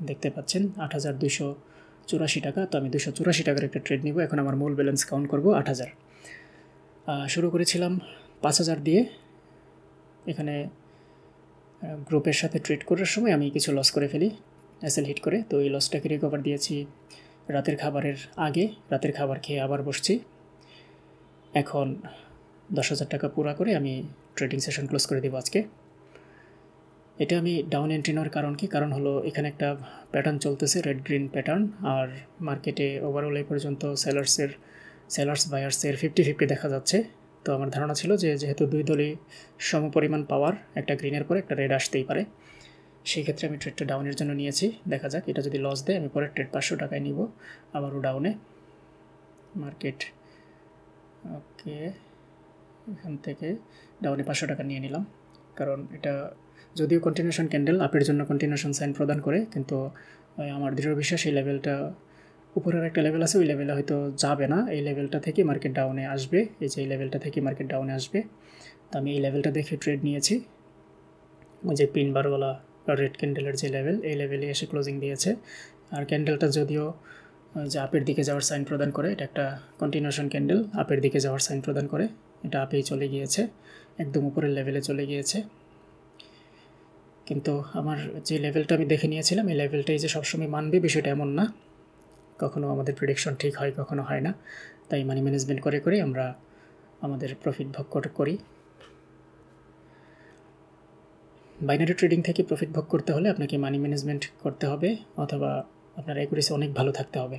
দেখতে পাচ্ছেন ৮,২৮৪ টাকা। তো আমি ২৮৪ টাকার একটা ট্রেড নিব। এখন আমার মূল ব্যালেন্স কাউন্ট করব ৮,০০০। শুরু করেছিলাম ৫,০০০ দিয়ে। এখানে গ্রুপের সাথে ট্রেড করার সময় আমি কিছু লস করে ফেলি এসএল হিট করে। তো এই লসটাকে রিকভার দিয়েছি রাতের খাবারের আগে। রাতের খাবার খেয়ে আবার বসছি। এখন ১০,০০০ টাকা পুরা করে আমি ট্রেডিং সেশন ক্লোজ করে দেবো আজকে। এটা আমি ডাউন এন্ট্রি নেওয়ার কারণ কি? কারণ হলো এখানে একটা প্যাটার্ন চলতেছে, রেড গ্রিন প্যাটার্ন। আর মার্কেটে ওভারঅল এই পর্যন্ত সেলার্স বায়ার্সের 50-50 দেখা যাচ্ছে। তো আমার ধারণা ছিল যে যেহেতু দুই দলই সমপরিমাণ পাওয়ার, একটা গ্রিনের পরে একটা রেড আসতেই পারে, সেই ক্ষেত্রে আমি ট্রেডটা ডাউনের জন্য নিয়েছি। দেখা যাক, এটা যদি লস দেয় আমি পরের ট্রেড 500 টাকায় নিব, আবারও ডাউনে মার্কেট। ওকে, এখান থেকে ডাউনে 500 টাকা নিয়ে নিলাম, কারণ এটা যদিও কন্টিনিউশন ক্যান্ডেল আপের জন্য কন্টিনিউশন সাইন প্রদান করে, কিন্তু আমার দৃঢ় বিশ্বাস এই লেভেলটা, উপরের একটা লেভেল আছে, ওই লেভেলে হয়তো যাবে না। এই লেভেলটা থেকে মার্কেট ডাউনে আসবে, এই যে এই লেভেলটা থেকে মার্কেট ডাউনে আসবে। তো আমি এই লেভেলটা দেখে ট্রেড নিয়েছি। ওই যে পিন বারওয়ালা রেড ক্যান্ডেলের যে লেভেল, এই লেভেলে এসে ক্লোজিং দিয়েছে। আর ক্যান্ডেলটা যদিও যে আপের দিকে যাওয়ার সাইন প্রদান করে, এটা একটা কন্টিনিউশন ক্যান্ডেল, আপের দিকে যাওয়ার সাইন প্রদান করে। এটা আপেই চলে গিয়েছে, একদম উপরের লেভেলে চলে গিয়েছে। কিন্তু আমার যে লেভেলটা আমি দেখে নিয়েছিলাম, এই লেভেলটাই যে সবসময় মানবে বিষয়টা এমন না। কখনো আমাদের প্রেডিকশন ঠিক হয়, কখনো হয় না। তাই মানি ম্যানেজমেন্ট করে করে আমরা আমাদের প্রফিট ভোগ করি। বাইনারি ট্রেডিং থেকে প্রফিট ভোগ করতে হলে আপনাকে মানি ম্যানেজমেন্ট করতে হবে, অথবা আপনার অ্যাকুরেসি অনেক ভালো থাকতে হবে।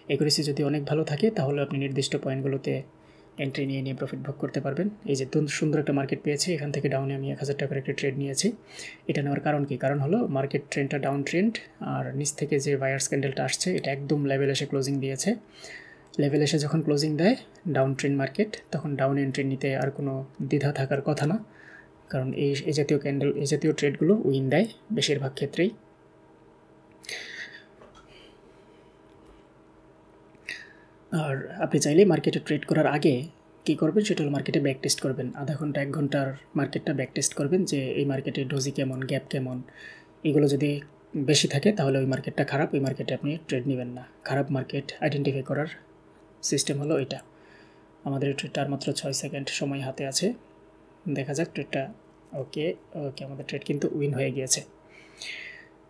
অ্যাকুরেসি যদি অনেক ভালো থাকে তাহলে আপনি নির্দিষ্ট পয়েন্টগুলোতে এন্ট্রি নিয়ে প্রফিট ভোগ করতে পারবেন। এই যে সুন্দর একটা মার্কেট পেয়েছি, এখান থেকে ডাউনে আমি ১,০০০ টাকার একটা ট্রেড নিয়েছি। এটা নেওয়ার কারণ কি? কারণ হলো মার্কেট ট্রেন্ডটা ডাউন ট্রেন্ড, আর নিচ থেকে যে বায়ার্স ক্যান্ডেলটা আসছে এটা একদম লেভেল এসে ক্লোজিং দিয়েছে। লেভেল এসে যখন ক্লোজিং দেয় ডাউন ট্রেন্ড মার্কেট, তখন ডাউন এন্ট্রি নিতে আর কোনো দ্বিধা থাকার কথা না, কারণ এই জাতীয় ক্যান্ডেল, এই জাতীয় ট্রেডগুলো উইন দেয় বেশিরভাগ ক্ষেত্রেই। আর আপনি চাইলে মার্কেটে ট্রেড করার আগে কী করবেন, সেটা হলো মার্কেটে ব্যাক টেস্ট করবেন। আধা ঘন্টা 1 ঘন্টার মার্কেটটা ব্যাক টেস্ট করবেন, যে এই মার্কেটে ডোজি কেমন, গ্যাপ কেমন। এগুলো যদি বেশি থাকে তাহলে ওই মার্কেটটা খারাপ, ওই মার্কেটে আপনি ট্রেড নেবেন না। খারাপ মার্কেট আইডেন্টিফাই করার সিস্টেম হলো এটা। আমাদের ট্রেডটা আর মাত্র 6 সেকেন্ড সময় হাতে আছে। দেখা যাক ট্রেডটা। ওকে, আমাদের ট্রেড কিন্তু উইন হয়ে গিয়েছে।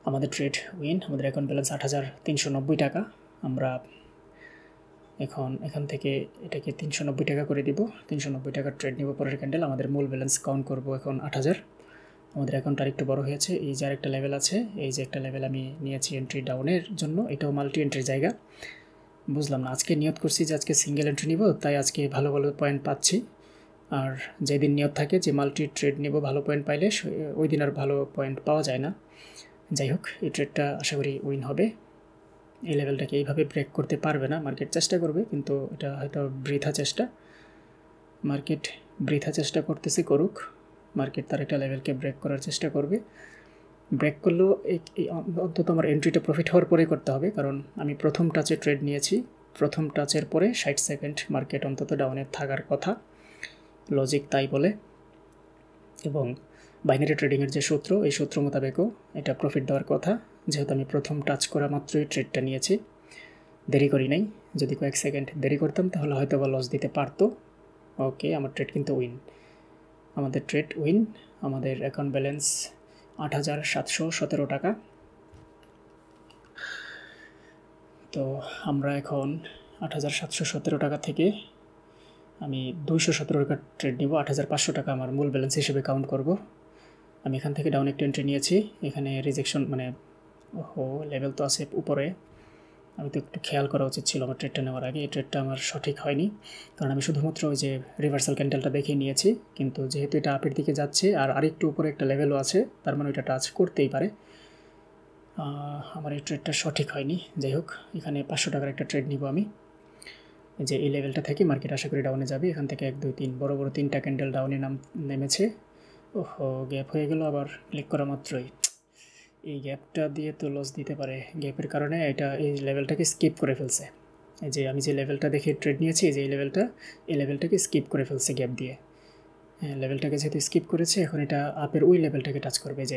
আমাদের ট্রেড উইন। আমাদের অ্যাকাউন্ট ব্যালেন্স ৮,৩৯০ টাকা। আমরা এখান থেকে এটাকে 390 টাকা করে দিব। 390 টাকার ট্রেড নিব পরের ক্যান্ডেল। আমাদের মূল ব্যালেন্স কাউন্ট করব এখন ৮,০০০। আমাদের অ্যাকাউন্ট আরেকটু বড় হয়েছে। এই যে আরেকটা লেভেল আছে, এই যে একটা লেভেল আমি নিয়েছি এন্ট্রি ডাউনের জন্য, এটাও মাল্টি এন্ট্রির জায়গা। বুঝলাম না, আজকে নিয়ত করছি যে আজকে সিঙ্গেল এন্ট্রি নিব, তাই আজকে ভালো ভালো পয়েন্ট পাচ্ছি। আর যেদিন নিয়ত থাকে যে মাল্টি ট্রেড নেব, ভালো পয়েন্ট পাইলে ওই দিন আর ভালো পয়েন্ট পাওয়া যায় না। যাই হোক, এই ট্রেডটা আশা করি উইন হবে। এই লেভেলটাকে এইভাবে ব্রেক করতে পারবে না, মার্কেট চেষ্টা করবে, কিন্তু এটা হয়তো বৃথা চেষ্টা। মার্কেট বৃথা চেষ্টা করতেছে, করুক। মার্কেট তার একটা লেভেলকে ব্রেক করার চেষ্টা করবে। ব্রেক করলেও অন্তত আমার এন্ট্রিটা প্রফিট হওয়ার পরেই করতে হবে, কারণ আমি প্রথম টাচে ট্রেড নিয়েছি। প্রথম টাচের পরে 60 সেকেন্ড মার্কেট অন্তত ডাউনে থাকার কথা, লজিক তাই বলে। এবং বাইনারি ট্রেডিংয়ের যে সূত্র, এই সূত্র মোতাবেকও এটা প্রফিট দেওয়ার কথা। যেহেতু আমি প্রথম টাচ করা মাত্রই ট্রেডটা নিয়েছি, দেরি করি নাই। যদি কয়েক সেকেন্ড দেরি করতাম তাহলে হয়তো বা লস দিতে পারতো। ওকে, আমার ট্রেড কিন্তু উইন। আমাদের ট্রেড উইন। আমাদের অ্যাকাউন্ট ব্যালেন্স ৮,৭১৭ টাকা। তো আমরা এখন ৮,৭১৭ টাকা থেকে আমি 217 টাকার ট্রেড নিব। ৮,৫০০ টাকা আমার মূল ব্যালেন্স হিসেবে কাউন্ট করব। আমি এখান থেকে ডাউন একটা এন্ট্রি নিয়েছি। এখানে রিজেকশন, মানে লেভেল তো আছে উপরে, আমি তো একটু খেয়াল করা উচিত ছিল আমার ট্রেডটা নেওয়ার আগে। এই ট্রেডটা আমার সঠিক হয়নি, কারণ আমি শুধুমাত্র ওই যে রিভার্সাল ক্যান্ডেলটা দেখে নিয়েছি। কিন্তু যেহেতু এটা আপের দিকে যাচ্ছে আর আরেকটু উপরে একটা লেভেলও আছে, তার মানে ওইটা টাচ করতেই পারে। আমার এই ট্রেডটা সঠিক হয়নি। যাই হোক, এখানে 500 টাকার একটা ট্রেড নিব আমি। যে এই লেভেলটা থেকে মার্কেট আশা করি ডাউনে যাবে। এখান থেকে 1 2 3 বড় বড় 3টা ক্যান্ডেল ডাউনে নেমেছে। গ্যাপ হয়ে গেল আবার ক্লিক করা মাত্রই। এই গ্যাপটা দিয়ে তো লস দিতে পারে, গ্যাপের কারণে এটা এই লেভেলটাকে স্কিপ করে ফেলছে। এই যে আমি যে লেভেলটা দেখে ট্রেড নিয়েছি, যে এই লেভেলটাকে স্কিপ করে ফেলছে গ্যাপ দিয়ে। হ্যাঁ, লেভেলটাকে যেহেতু স্কিপ করেছে, এখন এটা আপের ওই লেভেলটাকে টাচ করবে, যে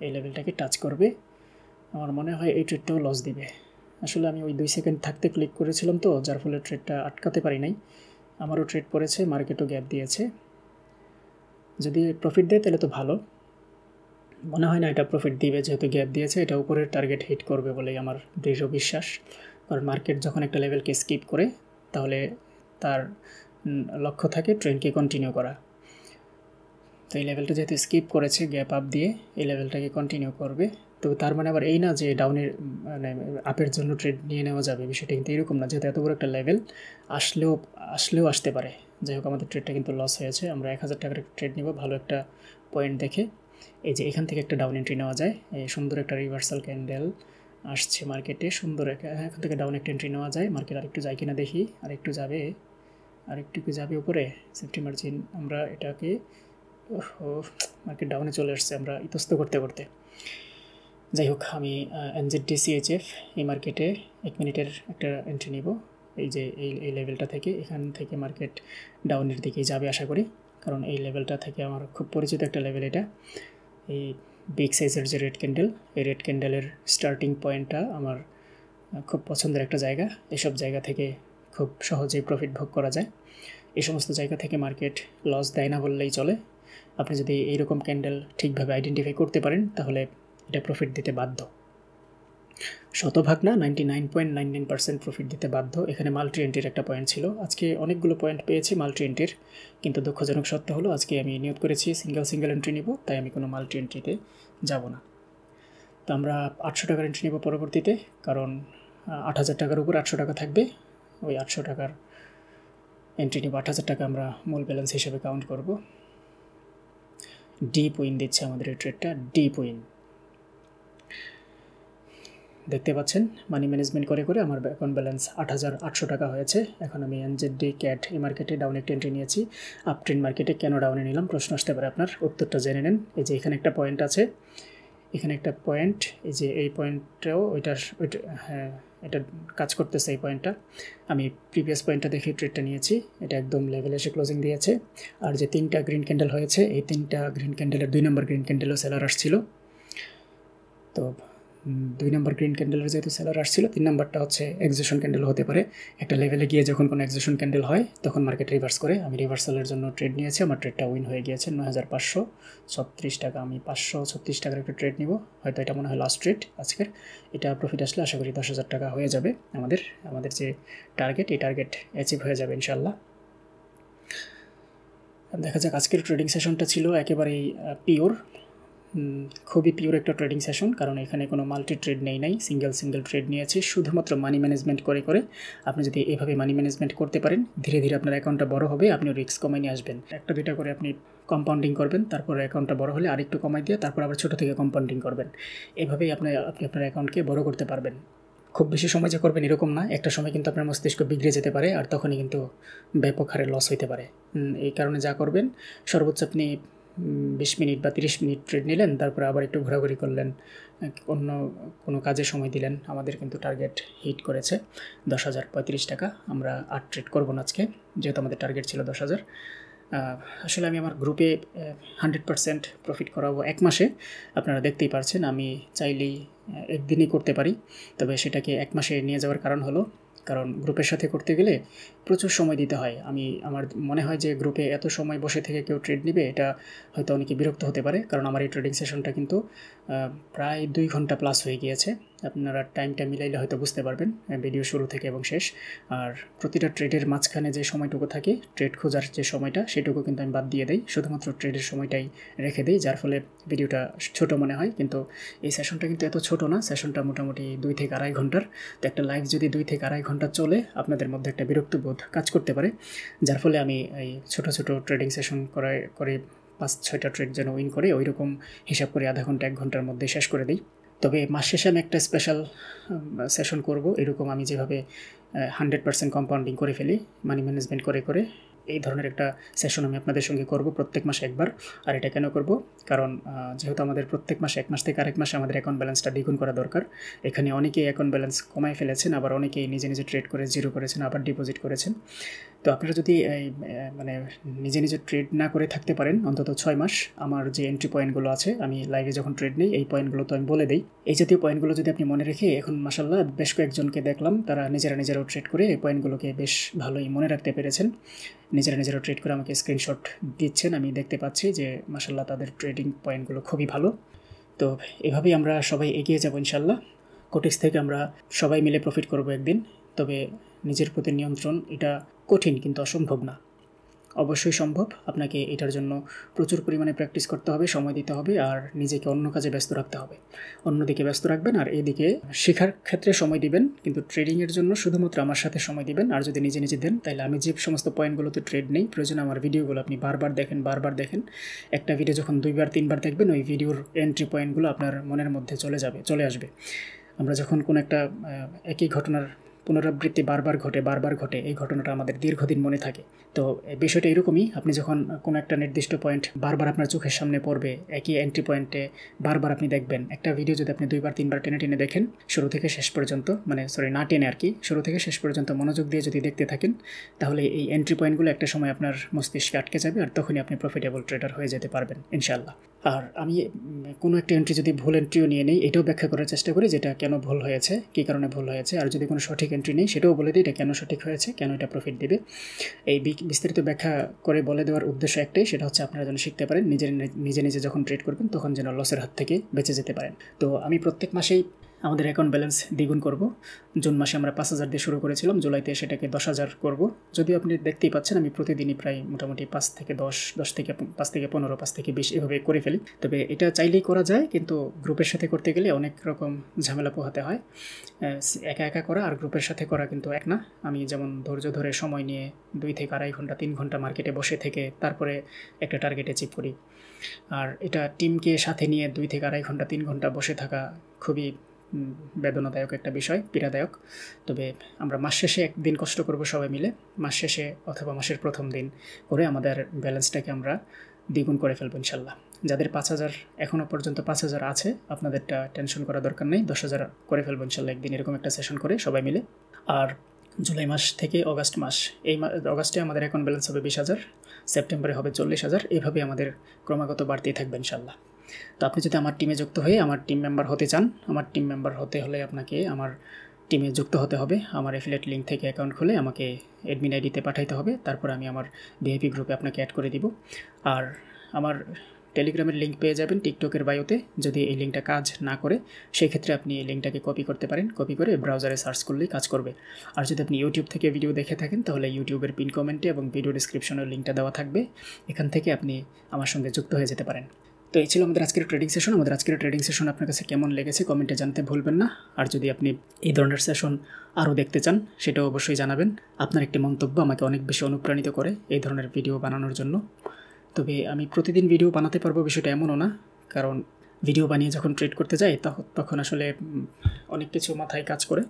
এই লেভেলটাকে টাচ করবে। আমার মনে হয় এই ট্রেডটাও লস দিবে। আসলে আমি ওই 2 সেকেন্ড থাকতে ক্লিক করেছিলাম তো, যার ফলে ট্রেডটা আটকাতে পারি নাই। আমারও ট্রেড পড়েছে, মার্কেটও গ্যাপ দিয়েছে। যদি প্রফিট দেয় তাহলে তো ভালো, মনে হয় না এটা প্রফিট দিবে, যেহেতু গ্যাপ দিয়েছে। এটা উপরের টার্গেট হিট করবে বলেই আমার দৃঢ় বিশ্বাস। কারণ মার্কেট যখন একটা লেভেলকে স্কিপ করে, তাহলে তার লক্ষ্য থাকে ট্রেন্ডকে কন্টিনিউ করা। তো এই লেভেলটা যেহেতু স্কিপ করেছে গ্যাপ আপ দিয়ে, এই লেভেলটাকে কন্টিনিউ করবে। তো তার মানে আবার এই না যে ডাউনের মানে আপের জন্য ট্রেড নিয়ে নেওয়া যাবে, বিষয়টা কিন্তু এরকম না। যেহেতু এত বড় একটা লেভেল আসলেও আসতে পারে। যাই হোক, আমাদের ট্রেডটা কিন্তু লস হয়েছে। আমরা 1000 টাকার ট্রেড নিব ভালো একটা পয়েন্ট দেখে। এই যে এখান থেকে একটা ডাউন এন্ট্রি নেওয়া যায়, এই সুন্দর একটা রিভার্সাল ক্যান্ডেল আসছে মার্কেটে, সুন্দর এখান থেকে ডাউন একটা এন্ট্রি নেওয়া যায়। মার্কেট আরেকটু যায় কিনা দেখি, আরেকটু যাবে উপরে। সেফটি মার্জিন আমরা এটাকে, মার্কেট ডাউনে চলে আসছে আমরা ইতস্ত করতে করতে। যাই হোক, আমি NZD-CHF এই মার্কেটে 1 মিনিটের একটা এন্ট্রি নিব। এই যে এই লেভেলটা থেকে, এখান থেকে মার্কেট ডাউনের দিকেই যাবে আশা করি, কারণ এই লেভেলটা থেকে আমার খুব পরিচিত একটা লেভেল এটা। এই বিগ সাইজের যে রেড ক্যান্ডেল, এই রেড ক্যান্ডেলের স্টার্টিং পয়েন্টটা আমার খুব পছন্দের একটা জায়গা। এসব জায়গা থেকে খুব সহজেই প্রফিট ভোগ করা যায়। এই সমস্ত জায়গা থেকে মার্কেট লস দেয় না বললেই চলে। আপনি যদি এইরকম ক্যান্ডেল ঠিকভাবে আইডেন্টিফাই করতে পারেন, তাহলে এটা প্রফিট দিতে বাধ্য। শতভাগ না, 99.99% প্রফিট দিতে বাধ্য। এখানে মাল্টি এন্ট্রির একটা পয়েন্ট ছিল। আজকে অনেকগুলো পয়েন্ট পেয়েছি মাল্টি এন্ট্রির, কিন্তু দুঃখজনক সত্য হলো আজকে আমি নিয়োগ করেছি সিঙ্গেল এন্ট্রি নিব, তাই আমি কোনো মাল্টি এন্ট্রিতে যাব না। তো আমরা 800 টাকার এন্ট্রি নিব পরবর্তীতে, কারণ 8000 টাকার উপর 800 টাকা থাকবে। ওই 800 টাকার এন্ট্রি নিব, 8000 টাকা আমরা মূল ব্যালেন্স হিসেবে কাউন্ট করব। ডিপ উইন দিচ্ছে আমাদের এই ট্রেডটা, ডিপ উইন দেখতে পাচ্ছেন। মানি ম্যানেজমেন্ট করে করে আমার অ্যাকাউন্ট ব্যালেন্স 8800 টাকা হয়েছে। এখন আমি NZD-CAT এই মার্কেটে ডাউন একটা এন্ট্রি নিয়েছি। আপ ট্রেন্ড মার্কেটে কেন ডাউনে নিলাম প্রশ্ন আসতে পারে আপনার, উত্তরটা জেনে নেন। এই যে এখানে একটা পয়েন্ট আছে, এখানে একটা পয়েন্ট, এই যে এই পয়েন্টটাও ওইটা হ্যাঁ, এটা কাজ করতেছে এই পয়েন্টটা। আমি প্রিভিয়াস পয়েন্টটা দেখে ট্রেডটা নিয়েছি, এটা একদম লেভেলে এসে ক্লোজিং দিয়েছে। আর যে 3টা গ্রিন ক্যান্ডেল হয়েছে, এই 3টা গ্রিন ক্যান্ডেলের 2 নম্বর গ্রিন ক্যান্ডেলও সেলার আসছিল। তো 2 নম্বর গ্রিন ক্যান্ডেলের যেহেতু সেলার আসছিল, 3 নম্বরটা হচ্ছে এক্সিশন ক্যান্ডেল হতে পারে। একটা লেভেলে গিয়ে যখন কোনো এক্সিশন ক্যান্ডেল হয়, তখন মার্কেট রিভার্স করে। আমি রিভার্সালের জন্য ট্রেড নিয়েছি, আমার ট্রেডটা উইন হয়ে গিয়েছে 9536 টাকা। আমি 536 টাকার একটা ট্রেড নিব, হয়তো এটা মনে হয় লাস্ট ট্রেড আজকের। এটা প্রফিট আসলে আশা করি 10,000 টাকা হয়ে যাবে। আমাদের যে টার্গেট, এই টার্গেট অ্যাচিভ হয়ে যাবে ইনশাল্লাহ। দেখা যাক, আজকের ট্রেডিং সেশনটা ছিল একেবারেই পিওর, খুবই পিওর একটা ট্রেডিং সেশন, কারণ এখানে কোনো মাল্টি ট্রেড নাই, সিঙ্গেল ট্রেড নিয়েছি শুধুমাত্র মানি ম্যানেজমেন্ট করে করে। আপনি যদি এভাবে মানি ম্যানেজমেন্ট করতে পারেন, ধীরে ধীরে আপনার অ্যাকাউন্টটা বড় হবে, আপনি রিস্ক কমাই নিয়ে আসবেন। একটা দুইটা করে আপনি কম্পাউন্ডিং করবেন, তারপর অ্যাকাউন্টটা বড় হলে আরেকটু কমাই দিয়ে তারপর আবার ছোটো থেকে কম্পাউন্ডিং করবেন। এভাবেই আপনি আপনার অ্যাকাউন্টকে বড় করতে পারবেন। খুব বেশি সময় যে করবেন এরকম না, একটা সময় কিন্তু আপনার মস্তিষ্ক বিগড়ে যেতে পারে, আর তখনই কিন্তু ব্যাপক হারে লস হইতে পারে। এই কারণে যা করবেন, সর্বোচ্চ আপনি 20 মিনিট বা 30 মিনিট ট্রেড নিলেন, তারপরে আবার একটু ঘোরাঘুরি করলেন, অন্য কোনো কাজে সময় দিলেন। আমাদের কিন্তু টার্গেট হিট করেছে 10,035 টাকা। আমরা আর ট্রেড করবো না আজকে, যেহেতু আমাদের টার্গেট ছিল 10,000। আসলে আমি আমার গ্রুপে 100% প্রফিট করাবো 1 মাসে। আপনারা দেখতেই পারছেন, আমি চাইলেই একদিনই করতে পারি, তবে সেটাকে 1 মাসে নিয়ে যাওয়ার কারণ হলো, কারণ গ্রুপের সাথে করতে গেলে প্রচুর সময় দিতে হয়। আমার মনে হয় যে গ্রুপে এত সময় বসে থেকে কেউ ট্রেড নেবে, এটা হয়তো অনেকে বিরক্ত হতে পারে, কারণ আমার এই ট্রেডিং সেশনটা কিন্তু প্রায় 2 ঘন্টা প্লাস হয়ে গিয়েছে। আপনারা টাইমটা মিলাইলে হয়তো বুঝতে পারবেন, ভিডিও শুরু থেকে এবং শেষ। আর প্রতিটা ট্রেডের মাঝখানে যে সময়টুকু থাকে, ট্রেড খোঁজার যে সময়টা, সেটুকু কিন্তু আমি বাদ দিয়ে দিই, শুধুমাত্র ট্রেডের সময়টাই রেখে দিই, যার ফলে ভিডিওটা ছোট মনে হয়। কিন্তু এই সেশনটা কিন্তু এত ছোট না, সেশনটা মোটামুটি 2 থেকে আড়াই ঘন্টার। তো একটা লাইভ যদি 2 থেকে আড়াই ঘন্টা চলে, আপনাদের মধ্যে একটা বিরক্তবোধ কাজ করতে পারে, যার ফলে আমি এই ছোটো ট্রেডিং সেশন করে 5-6টা ট্রেড যেন উইন করে, ওই রকম হিসাব করে আধা ঘন্টা 1 ঘন্টার মধ্যে শেষ করে দিই। তবে মাস শেষে আমি একটা স্পেশাল সেশন করব, এরকম আমি যেভাবে 100% কম্পাউন্ডিং করে ফেলি মানি ম্যানেজমেন্ট করে করে, এই ধরনের একটা সেশন আমি আপনাদের সঙ্গে করব প্রত্যেক মাসে একবার। আর এটা কেন করব, কারণ যেহেতু আমাদের প্রত্যেক মাসে এক মাস থেকে আরেক মাসে আমাদের অ্যাকাউন্ট ব্যালেন্সটা দ্বিগুণ করা দরকার। এখানে অনেকেই অ্যাকাউন্ট ব্যালেন্স কমায় ফেলেছেন, আবার অনেকেই নিজে নিজে ট্রেড করে জিরো করেছেন, আবার ডিপোজিট করেছেন। তো আপনারা যদি এই মানে নিজে নিজে ট্রেড না করে থাকতে পারেন অন্তত 6 মাস, আমার যে এন্ট্রি পয়েন্টগুলো আছে, আমি লাইভে যখন ট্রেড নেই এই পয়েন্টগুলো তো আমি বলে দিই। এই জাতীয় পয়েন্টগুলো যদি আপনি মনে রেখে, এখন মাসাল্লাহ বেশ কয়েকজনকে দেখলাম তারা নিজেরাও ট্রেড করে এই পয়েন্টগুলোকে বেশ ভালোই মনে রাখতে পেরেছেন। নিজেরাও ট্রেড করে আমাকে স্ক্রিনশট দিচ্ছেন, আমি দেখতে পাচ্ছি যে মাসাল্লাহ তাদের ট্রেডিং পয়েন্টগুলো খুবই ভালো। তো এভাবেই আমরা সবাই এগিয়ে যাব ইনশাল্লাহ। কোটেক্স থেকে আমরা সবাই মিলে প্রফিট করব একদিন। তবে নিজের প্রতি নিয়ন্ত্রণ এটা কঠিন, কিন্তু অসম্ভব না, অবশ্যই সম্ভব। আপনাকে এটার জন্য প্রচুর পরিমাণে প্র্যাকটিস করতে হবে, সময় দিতে হবে, আর নিজেকে অন্য কাজে ব্যস্ত রাখতে হবে। অন্যদিকে ব্যস্ত রাখবেন আর এদিকে শেখার ক্ষেত্রে সময় দিবেন, কিন্তু ট্রেডিংয়ের জন্য শুধুমাত্র আমার সাথে সময় দিবেন। আর যদি নিজে নিজে দেন, তাহলে আমি যে সমস্ত পয়েন্টগুলোতে ট্রেড নেই, প্রয়োজন আমার ভিডিওগুলো আপনি বারবার দেখেন। একটা ভিডিও যখন 2বার 3বার দেখবেন, ওই ভিডিওর এন্ট্রি পয়েন্টগুলো আপনার মনের মধ্যে চলে আসবে। আমরা যখন কোনো একটা একই ঘটনার পুনরাবৃত্তি বারবার ঘটে, এই ঘটনাটা আমাদের দীর্ঘদিন মনে থাকে। তো বিষয়টা এরকমই, আপনি যখন কোনো একটা নির্দিষ্ট পয়েন্ট বারবার আপনার চোখের সামনে পড়বে, একই এন্ট্রি পয়েন্টে বারবার আপনি দেখবেন। একটা ভিডিও যদি আপনি 2বার 3বার টেনে দেখেন, শুরু থেকে শেষ পর্যন্ত, না টেনে আর কি, শুরু থেকে শেষ পর্যন্ত মনোযোগ দিয়ে যদি দেখতে থাকেন, তাহলে এই এন্ট্রি পয়েন্টগুলো একটা সময় আপনার মস্তিষ্কে আটকে যাবে, আর তখনই আপনি প্রফিটেবল ট্রেডার হয়ে যেতে পারবেন ইনশাআল্লাহ। আর আমি কোনো একটা এন্ট্রি যদি ভুল এন্ট্রিও নিয়ে নেই, এটাও ব্যাখ্যা করার চেষ্টা করি যেটা কেন ভুল হয়েছে, কী কারণে ভুল হয়েছে। আর যদি কোনো সঠিক এন্ট্রি নেই, সেটাও বলে দিই এটা কেন সঠিক হয়েছে, কেন এটা প্রফিট দেবে। এই বিস্তারিত ব্যাখ্যা করে বলে দেওয়ার উদ্দেশ্য একটাই, সেটা হচ্ছে আপনারা যেন শিখতে পারেন, নিজে যখন ট্রেড করবেন তখন যেন লসের হাত থেকে বেঁচে যেতে পারেন। তো আমি প্রত্যেক মাসেই আমাদের অ্যাকাউন্ট ব্যালেন্স দ্বিগুণ করব। জুন মাসে আমরা 5,000 দিয়ে শুরু করেছিলাম, জুলাইতে সেটাকে 10,000 করব। যদিও আপনি দেখতেই পাচ্ছেন আমি প্রতিদিনই প্রায় মোটামুটি 5 থেকে 10, 10 থেকে 5 থেকে 15, 5 থেকে 20 এভাবে করে ফেলি। তবে এটা চাইলেই করা যায়, কিন্তু গ্রুপের সাথে করতে গেলে অনেক রকম ঝামেলা পোহাতে হয়। একা করা আর গ্রুপের সাথে করা কিন্তু এক না। আমি যেমন ধৈর্য ধরে সময় নিয়ে 2 থেকে 2.5 ঘন্টা 3 ঘন্টা মার্কেটে বসে থেকে তারপরে একটা টার্গেট অ্যাচিভ করি। আর এটা টিমকে সাথে নিয়ে 2 থেকে 2.5 ঘন্টা 3 ঘন্টা বসে থাকা খুবই বেদনাদায়ক একটা বিষয়, পীড়াদায়ক। তবে আমরা মাস শেষে একদিন কষ্ট করব সবাই মিলে, মাস শেষে অথবা মাসের প্রথম দিন করে আমাদের ব্যালেন্সটাকে আমরা দ্বিগুণ করে ফেলবো ইনশাল্লাহ। যাদের 5,000 এখনও পর্যন্ত 5,000 আছে, আপনাদেরটা টেনশন করার দরকার নেই, 10,000 করে ফেলবো ইনশাল্লাহ একদিন, এরকম একটা সেশন করে সবাই মিলে। আর জুলাই মাস থেকে অগাস্ট মাস, অগাস্টে আমাদের অ্যাকাউন্ট ব্যালেন্স হবে 20,000, সেপ্টেম্বরে হবে 40,000, এইভাবে আমাদের ক্রমাগত বাড়তেই থাকবে ইনশাল্লাহ। তো আপনি যদি আমার টিমে যুক্ত হয়ে আমার টিম মেম্বার হতে চান, আমার টিম মেম্বার হতে হলে আপনাকে আমার টিমে যুক্ত হতে হবে। আমার অ্যাফিলিয়েট লিঙ্ক থেকে অ্যাকাউন্ট খুলে আমাকে অ্যাডমিন আইডিতে পাঠাইতে হবে, তারপর আমি আমার ভিআইপি গ্রুপে আপনাকে অ্যাড করে দিব। আর আমার টেলিগ্রামের লিঙ্ক পেয়ে যাবেন টিকটকের বায়োতে। যদি এই লিঙ্কটা কাজ না করে, সেই ক্ষেত্রে আপনি এই লিঙ্কটাকে কপি করতে পারেন, কপি করে ব্রাউজারে সার্চ করলেই কাজ করবে। আর যদি আপনি ইউটিউব থেকে ভিডিও দেখে থাকেন, তাহলে ইউটিউবের পিন কমেন্টে এবং ভিডিও ডিসক্রিপশনের লিঙ্কটা দেওয়া থাকবে, এখান থেকে আপনি আমার সঙ্গে যুক্ত হয়ে যেতে পারেন। তো এই ছিল আমাদের আজকের ট্রেডিং সেশন। আমাদের আজকের ট্রেডিং সেশন আপনার কাছে কেমন লেগেছে কমেন্টে জানতে ভুলবেন না। আর যদি আপনি এই ধরনের সেশন আরও দেখতে চান, সেটাও অবশ্যই জানাবেন। আপনার একটি মন্তব্য আমাকে অনেক বেশি অনুপ্রাণিত করে এই ধরনের ভিডিও বানানোর জন্য। তবে আমি প্রতিদিন ভিডিও বানাতে পারবো বিষয়টা এমনও না, কারণ ভিডিও বানিয়ে যখন ট্রেড করতে যাই তখন আসলে অনেক কিছু মাথায় কাজ করে।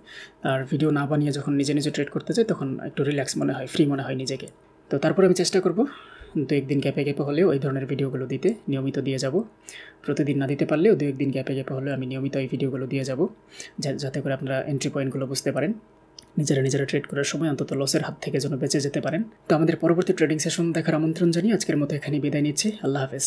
আর ভিডিও না বানিয়ে যখন নিজে ট্রেড করতে যাই, তখন একটু রিল্যাক্স মনে হয়, ফ্রি মনে হয় নিজেকে। তো তারপর আমি চেষ্টা করব 2-1 দিন গ্যাপে হলেও এই ধরনের ভিডিওগুলো দিতে, নিয়মিত দিয়ে যাব। প্রতিদিন না দিতে পারলেও 2-1 দিন গ্যাপে হলেও আমি নিয়মিত এই ভিডিওগুলো দিয়ে যাব, যাতে করে আপনারা এন্ট্রি পয়েন্টগুলো বুঝতে পারেন, নিজেরা ট্রেড করার সময় অন্তত লসের হাত থেকে যেন বেঁচে যেতে পারেন। তো আমাদের পরবর্তী ট্রেডিং সেশন দেখার আমন্ত্রণ জানিয়ে আজকের মতো এখানেই বিদায় নিচ্ছি। আল্লাহ হাফেজ।